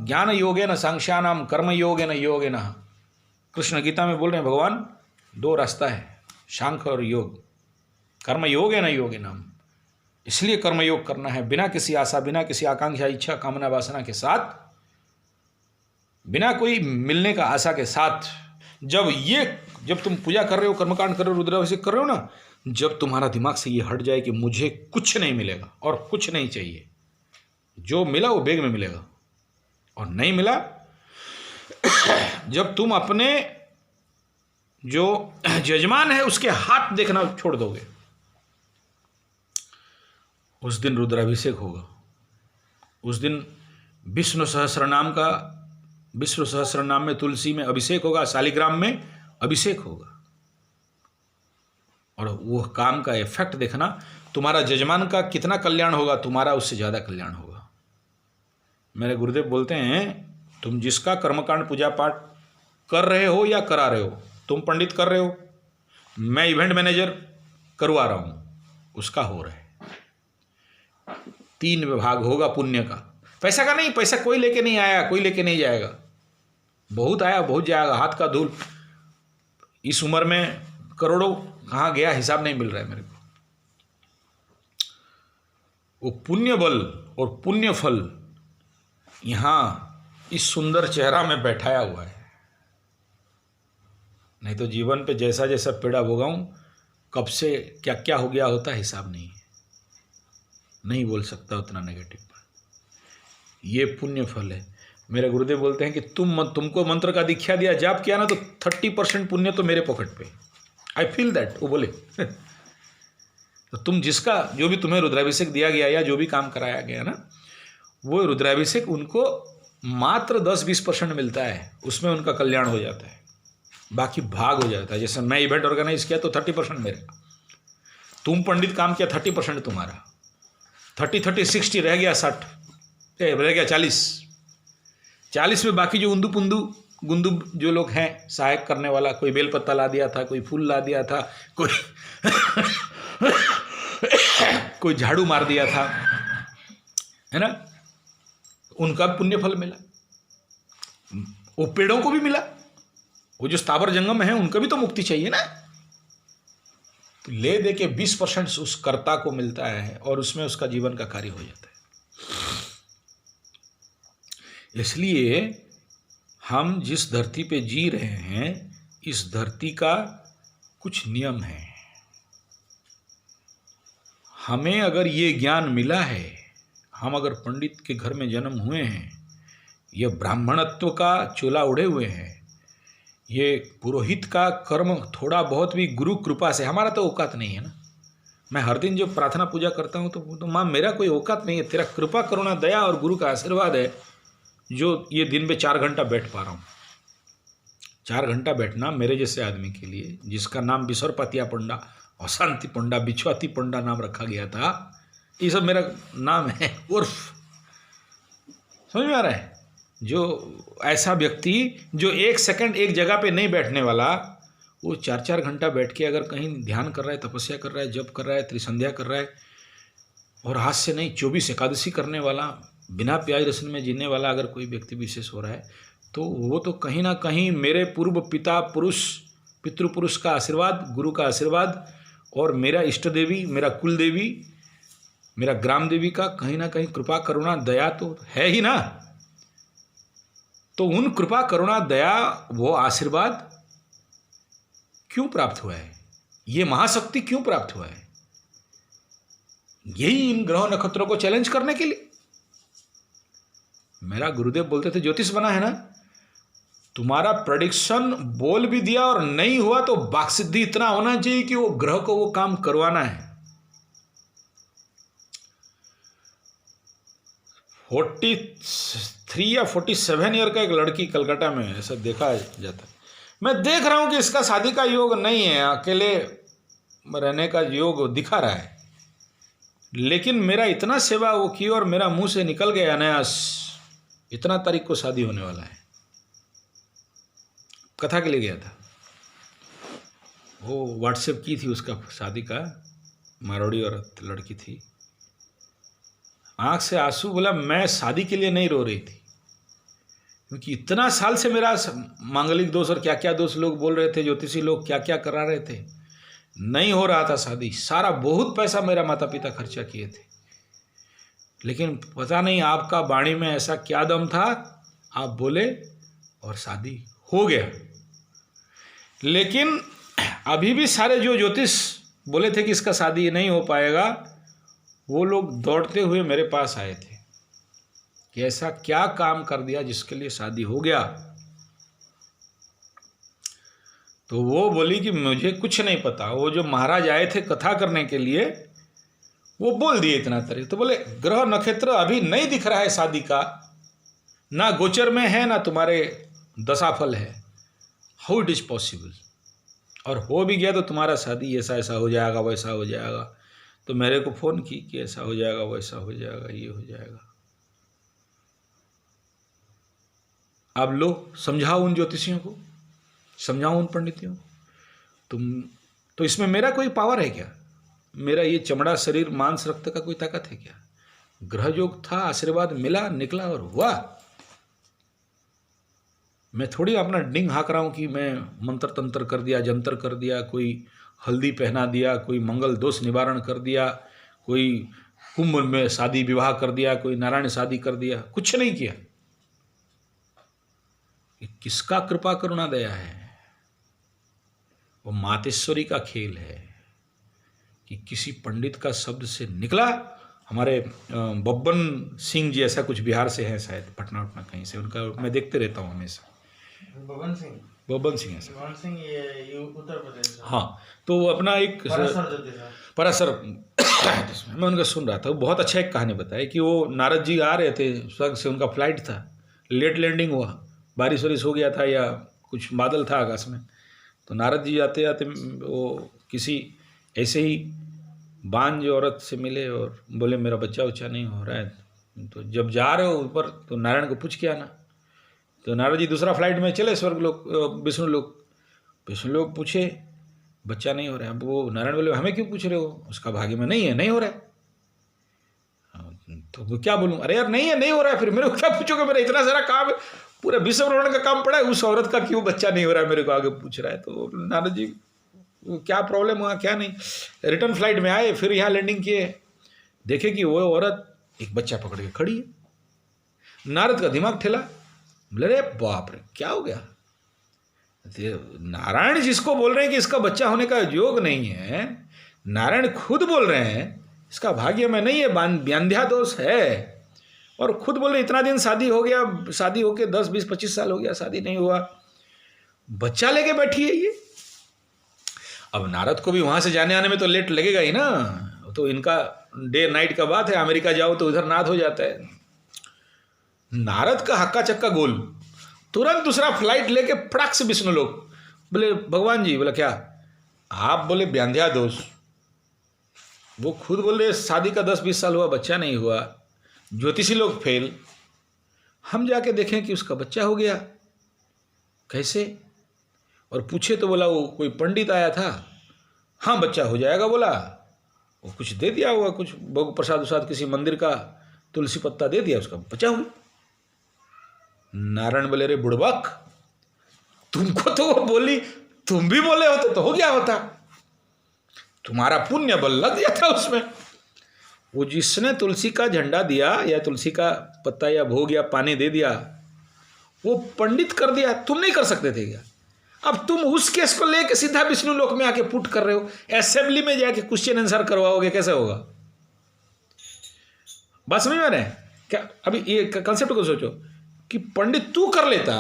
ज्ञान योगेन सांख्यानाम कर्म योगेन योगेन। कृष्ण गीता में बोल रहे हैं भगवान, दो रास्ता है, सांख्य और योग। कर्म योगेन योगेन, इसलिए कर्मयोग करना है, बिना किसी आशा, बिना किसी आकांक्षा, इच्छा, कामना, वासना के साथ, बिना कोई मिलने का आशा के साथ। जब तुम पूजा कर रहे हो, कर्मकांड कर रहे हो, रुद्राभिषेक कर रहे हो ना, जब तुम्हारा दिमाग से ये हट जाए कि मुझे कुछ नहीं मिलेगा और कुछ नहीं चाहिए, जो मिला वो बैग में मिलेगा और नहीं मिला, जब तुम अपने जो यजमान है उसके हाथ देखना छोड़ दोगे, उस दिन रुद्राभिषेक होगा। उस दिन विष्णु सहस्रनाम में, तुलसी में अभिषेक होगा, शालिग्राम में अभिषेक होगा। और वो काम का इफेक्ट देखना, तुम्हारा यजमान का कितना कल्याण होगा, तुम्हारा उससे ज़्यादा कल्याण होगा। मेरे गुरुदेव बोलते हैं, तुम जिसका कर्मकांड पूजा पाठ कर रहे हो या करा रहे हो, तुम पंडित कर रहे हो, मैं इवेंट मैनेजर करवा रहा हूँ, उसका हो रहा है। 3 विभाग होगा पुण्य का, पैसा का नहीं। पैसा कोई लेके नहीं आया, कोई लेके नहीं जाएगा। बहुत आया बहुत जाएगा, हाथ का धूल। इस उम्र में करोड़ों कहाँ गया, हिसाब नहीं मिल रहा है मेरे को। वो पुण्य बल और पुण्य फल यहाँ इस सुंदर चेहरा में बैठाया हुआ है। नहीं तो जीवन पे जैसा जैसा पीड़ा भोगाऊं, कब से क्या क्या हो गया होता, हिसाब नहीं बोल सकता उतना नेगेटिव। ये पुण्य फल है। मेरे गुरुदेव बोलते हैं कि तुमको मंत्र का दीक्षा दिया, जाप किया ना, तो 30% पुण्य तो मेरे पॉकेट पे। I feel that. वो बोले तो तुम जिसका जो भी तुम्हें रुद्राभिषेक दिया गया या जो भी काम कराया गया ना, वो रुद्राभिषेक उनको मात्र 10-20% मिलता है, उसमें उनका कल्याण हो जाता है, बाकी भाग हो जाता है। जैसे मैं इवेंट ऑर्गेनाइज किया तो 30% मेरा, तुम पंडित काम किया 30% तुम्हारा, 30-60 रह गया 60, रह गया 40 में बाकी जो उंदू पुंदू गुंदू जो लोग हैं सहायक करने वाला, कोई बेलपत्ता ला दिया था, कोई फूल ला दिया था, कोई झाड़ू मार दिया था, है ना, उनका पुण्य फल मिला। वो पेड़ों को भी मिला, वो जो स्थावर जंगम है उनका भी तो मुक्ति चाहिए ना। तो ले दे के 20% उस कर्ता को मिलता है और उसमें उसका जीवन का कार्य हो जाता है। इसलिए हम जिस धरती पे जी रहे हैं, इस धरती का कुछ नियम है। हमें अगर ये ज्ञान मिला है, हम अगर पंडित के घर में जन्म हुए हैं, ये ब्राह्मणत्व का चोला उड़े हुए हैं, ये पुरोहित का कर्म थोड़ा बहुत भी गुरु कृपा से, हमारा तो औकात नहीं है ना। मैं हर दिन जो प्रार्थना पूजा करता हूँ तो माँ मेरा कोई औकात नहीं है, तेरा कृपा करुणा दया और गुरु का आशीर्वाद है जो ये दिन में 4 घंटा बैठ पा रहा हूँ। 4 घंटा बैठना मेरे जैसे आदमी के लिए, जिसका नाम बिसरपातिया पंडा, अशांति पंडा, बिछुआती पंडा नाम रखा गया था, ये सब मेरा नाम है, उर्फ। समझ में आ रहा है? जो ऐसा व्यक्ति जो 1 सेकंड एक जगह पे नहीं बैठने वाला, वो 4-4 घंटा बैठ के अगर कहीं ध्यान कर रहा है, तपस्या कर रहा है, जप कर रहा है, त्रिसंध्या कर रहा है, और हाथ से नहीं 24 एकादशी करने वाला, बिना प्याज रसन में जीने वाला अगर कोई व्यक्ति विशेष हो रहा है, तो वो तो कहीं ना कहीं मेरे पूर्व पिता पुरुष, पितृपुरुष का आशीर्वाद, गुरु का आशीर्वाद, और मेरा इष्ट देवी, मेरा कुल देवी, मेरा ग्राम देवी का कहीं ना कहीं कृपा करुणा दया तो है ही ना। तो उन कृपा करुणा दया वो आशीर्वाद क्यों प्राप्त हुआ है, ये महाशक्ति क्यों प्राप्त हुआ है? यही इन ग्रह नक्षत्रों को चैलेंज करने के लिए। मेरा गुरुदेव बोलते थे, ज्योतिष बना है ना, तुम्हारा प्रेडिक्शन बोल भी दिया और नहीं हुआ तो बाकसिद्धि इतना होना चाहिए कि वो ग्रह को वो काम करवाना है। 43 या 47 ईयर का एक लड़की कलकत्ता में, ऐसा देखा जाता है। मैं देख रहा हूं कि इसका शादी का योग नहीं है, अकेले रहने का योग दिखा रहा है, लेकिन मेरा इतना सेवा वो की और मेरा मुंह से निकल गया अनायास, इतना तारीख को शादी होने वाला है। कथा के लिए गया था, वो व्हाट्सएप की थी उसका शादी का, मारवाड़ी औरत लड़की थी, आंख से आंसू, बोला मैं शादी के लिए नहीं रो रही थी, क्योंकि इतना साल से मेरा मांगलिक दोष और क्या क्या दोष लोग बोल रहे थे, ज्योतिषी लोग क्या क्या करा रहे थे, नहीं हो रहा था शादी। सारा बहुत पैसा मेरा माता पिता खर्चा किए थे, लेकिन पता नहीं आपका वाणी में ऐसा क्या दम था, आप बोले और शादी हो गया। लेकिन अभी भी सारे जो ज्योतिष बोले थे कि इसका शादी नहीं हो पाएगा, वो लोग दौड़ते हुए मेरे पास आए थे कि ऐसा क्या काम कर दिया जिसके लिए शादी हो गया। तो वो बोली कि मुझे कुछ नहीं पता, वो जो महाराज आए थे कथा करने के लिए वो बोल दिए इतना तारीख। तो बोले ग्रह नक्षत्र अभी नहीं दिख रहा है शादी का, ना गोचर में है ना तुम्हारे दशाफल है, हाउ इट इज पॉसिबल, और हो भी गया तो तुम्हारा शादी ऐसा ऐसा हो जाएगा, वैसा हो जाएगा। तो मेरे को फ़ोन की कि ऐसा हो जाएगा, वैसा हो जाएगा, ये हो जाएगा। अब लो, समझाओ उन ज्योतिषियों को, समझाओ उन पंडितियों को। तुम तो इसमें मेरा कोई पावर है क्या? मेरा ये चमड़ा शरीर मांस रक्त का कोई ताकत है क्या? ग्रह योग था, आशीर्वाद मिला, निकला और हुआ। मैं थोड़ी अपना डिंग हाँक रहा हूँ कि मैं मंत्र तंत्र कर दिया, जंतर कर दिया, कोई हल्दी पहना दिया, कोई मंगल दोष निवारण कर दिया, कोई कुंभ में शादी विवाह कर दिया, कोई नारायण शादी कर दिया, कुछ नहीं किया। ये किसका कृपा करुणा दया है? वो मातेश्वरी का खेल है कि किसी पंडित का शब्द से निकला। हमारे बब्बन सिंह जी ऐसा कुछ बिहार से हैं, शायद पटना उटना कहीं से, उनका मैं देखते रहता हूँ हमेशा। बबन सिंह ऐसा, बबन सिंह ये उत्तर प्रदेश से। हाँ, तो वो अपना एक पराशर मैं उनका सुन रहा था, वो बहुत अच्छा एक कहानी बताया कि वो नारद जी आ रहे थे स्वर्ग से, उनका फ्लाइट था, लेट लैंडिंग हुआ, बारिश वारिश हो गया था या कुछ बादल था आकाश में, तो नारद जी आते आते वो किसी ऐसे ही बांझ औरत से मिले और बोले मेरा बच्चा उच्चा नहीं हो रहा है, तो जब जा रहे हो ऊपर तो नारायण को पूछ के आना। तो नारद जी दूसरा फ्लाइट में चले स्वर्ग लोक, विष्णु लोग पूछे बच्चा नहीं हो रहा है। अब वो नारायण बोले हमें क्यों पूछ रहे हो, उसका भाग्य में नहीं है, नहीं हो रहा है। तो वो क्या बोलूँ, अरे यार नहीं है, नहीं हो रहा है, फिर मेरे को क्या पूछोगे, मेरा इतना सारा काम है, पूरा विश्व भ्रमण का काम पड़ा है, उस औरत का क्यों बच्चा नहीं हो रहा है मेरे को आगे पूछ रहा है। तो नारद जी क्या प्रॉब्लम हुआ, क्या नहीं, रिटर्न फ्लाइट में आए, फिर यहाँ लैंडिंग किए, देखे कि वो औरत एक बच्चा पकड़ के खड़ी है। नारद का दिमाग ठेला, बोले रे बाप रे क्या हो गया, नारायण जिसको बोल रहे हैं कि इसका बच्चा होने का योग नहीं है, नारायण खुद बोल रहे हैं इसका भाग्य में नहीं है, व्याध्या दोष है, और खुद बोल रहे इतना दिन शादी हो गया, शादी होके 10 20 25 साल हो गया, शादी नहीं हुआ, बच्चा लेके बैठी है ये। अब नारद को भी वहां से जाने आने में तो लेट लगेगा ही ना, तो इनका डे नाइट का बात है, अमेरिका जाओ तो उधर नाथ हो जाता है। नारद का हक्का चक्का गोल, तुरंत दूसरा फ्लाइट लेके फटाक से विष्णु लोग, बोले भगवान जी, बोला क्या आप, बोले व्याध्या दोष, वो खुद बोले शादी का 10 20 साल हुआ, बच्चा नहीं हुआ, ज्योतिषी लोग फेल, हम जाके देखें कि उसका बच्चा हो गया कैसे, और पूछे तो बोला वो कोई पंडित आया था, हाँ बच्चा हो जाएगा बोला, वो कुछ दे दिया होगा, कुछ भोग प्रसाद उसाद किसी मंदिर का तुलसी पत्ता दे दिया, उसका बच्चा हुआ। नारायण बोले रे बुड़बक, तुमको तो वो बोली, तुम भी बोले होते तो हो गया होता, तुम्हारा पुण्य बल लग गया था उसमें। वो जिसने तुलसी का झंडा दिया या तुलसी का पत्ता या भोग या पानी दे दिया, वो पंडित कर दिया, तुम नहीं कर सकते थे क्या? अब तुम उस केस को लेके सीधा विष्णु लोक में आके पुट कर रहे हो, असेंबली में जाके क्वेश्चन आंसर करवाओगे, कैसे होगा? बात समझ में आ रहे हैं क्या? अभी ये कंसेप्ट को सोचो कि पंडित तू कर लेता,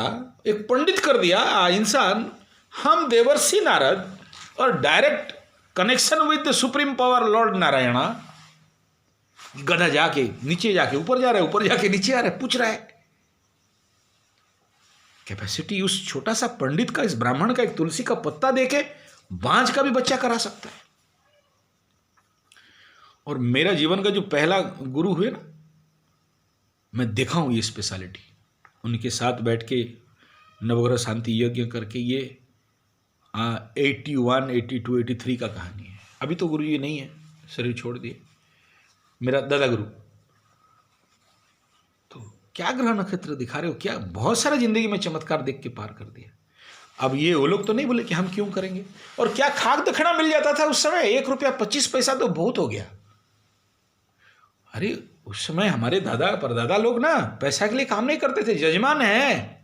एक पंडित कर दिया इंसान, हम देवर्षि नारद और direct connection with the supreme power Lord Narayana, गधा जाके नीचे जाके ऊपर जा रहा है, ऊपर जाके नीचे आ रहा है, पूछ रहा है। कैपेसिटी उस छोटा सा पंडित का, इस ब्राह्मण का एक तुलसी का पत्ता देके बांझ का भी बच्चा करा सकता है। और मेरा जीवन का जो पहला गुरु हुए ना, मैं देखा हूं ये स्पेशलिटी, उनके साथ बैठ के नवग्रह शांति यज्ञ करके, ये 81, 82, 83 का कहानी है। अभी तो गुरु जी नहीं है, शरीर छोड़ दिए, मेरा दादा गुरु। तो क्या ग्रह नक्षत्र दिखा रहे हो, क्या बहुत सारा जिंदगी में चमत्कार देख के पार कर दिया। अब ये वो लोग तो नहीं बोले कि हम क्यों करेंगे। और क्या खाक दक्षिणा मिल जाता था उस समय, 1 रुपया 25 पैसा तो बहुत हो गया। अरे उस समय हमारे दादा परदादा लोग ना पैसा के लिए काम नहीं करते थे, जजमान है।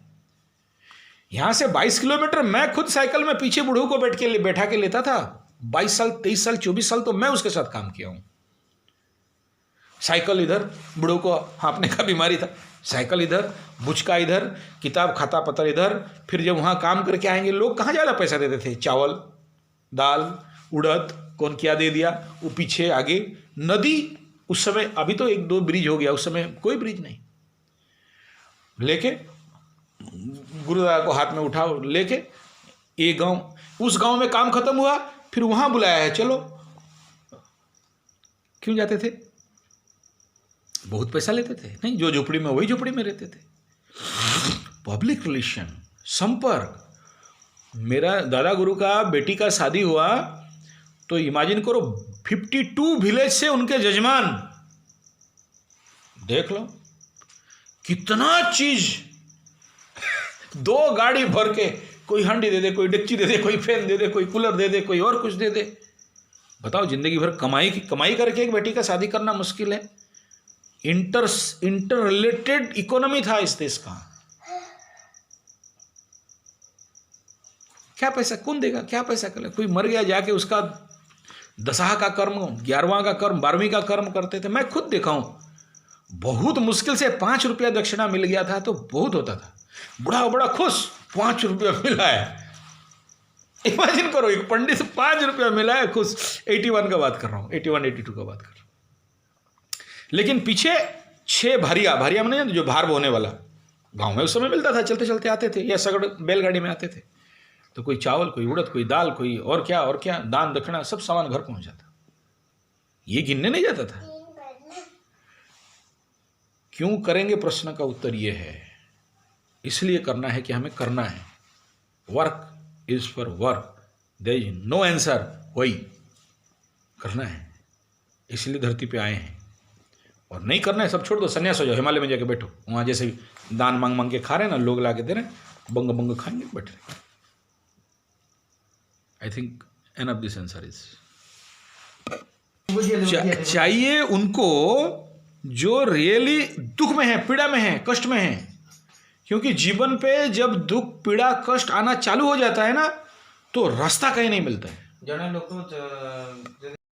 यहां से 22 किलोमीटर मैं खुद साइकिल में पीछे बूढ़ों को बैठा के लेता था। 22 साल, 23 साल, 24 साल तो मैं उसके साथ काम किया हूं। साइकिल इधर, बूढ़ों को हाँपने का बीमारी था, साइकिल इधर, बुचका इधर, किताब खाता पत्र इधर। फिर जब वहाँ काम करके आएंगे लोग, कहाँ ज़्यादा पैसा देते थे, चावल दाल उड़द, कौन क्या दे दिया, वो पीछे आगे नदी। उस समय, अभी तो 1-2 ब्रिज हो गया, उस समय कोई ब्रिज नहीं। लेके गुरुदादा को हाथ में उठाओ, लेके ये गांव, उस गांव में काम खत्म हुआ, फिर वहाँ बुलाया है, चलो। क्यों जाते थे? बहुत पैसा लेते थे नहीं, जो झोपड़ी में वही झोपड़ी में रहते थे। पब्लिक रिलेशन, संपर्क। मेरा दादा गुरु का बेटी का शादी हुआ तो इमेजिन करो, 52 विलेज से उनके जजमान, देख लो कितना चीज, 2 गाड़ी भर के, कोई हांडी दे दे, कोई डेक्ची दे दे, कोई फैन दे दे, कोई कूलर दे दे, कोई और कुछ दे दे। बताओ, जिंदगी भर कमाई करके एक बेटी का शादी करना मुश्किल है। इंटर रिलेटेड इकोनॉमी था इस देश का। क्या पैसा कौन देगा, क्या पैसा करेगा? कोई मर गया, जाके उसका 10 का कर्म, 11वां का कर्म, 12वीं का कर्म करते थे। मैं खुद देखा हूं, बहुत मुश्किल से 5 रुपया दक्षिणा मिल गया था तो बहुत होता था। बूढ़ा बड़ा खुश, 5 रुपया मिला है। इमेजिन करो, एक पंडित 5 रुपया मिला है, खुश। 81 का बात कर रहा हूं, 81, 82 का बात कर रहा हूं। लेकिन पीछे 6 भारिया में नहीं, जो भार बोने वाला गांव में उस समय मिलता था, चलते चलते आते थे, या सगड़ बैलगाड़ी में आते थे। तो कोई चावल, कोई उड़द, कोई दाल, कोई और क्या दान दक्षिणा, सब सामान घर पहुंच जाता। ये गिनने नहीं जाता था। क्यों करेंगे? प्रश्न का उत्तर ये है, इसलिए करना है कि हमें करना है। Work is for work, there is no answer, वही करना है। इसलिए धरती पे आए हैं। और नहीं करना है, सब छोड़ दो, संन्यास हो जाओ, हिमालय में जाके बैठो। वहां जैसे दान मांग के खा रहे ना लोग, ला के दे रहे, बंग खाएंगे, बैठ रहे। I think enough this answer is. चाहिए उनको जो रियली दुख में है, पीड़ा में है, कष्ट में है। क्योंकि जीवन पे जब दुख, पीड़ा, कष्ट आना चालू हो जाता है ना, तो रास्ता कहीं नहीं मिलता है। जने लोग तो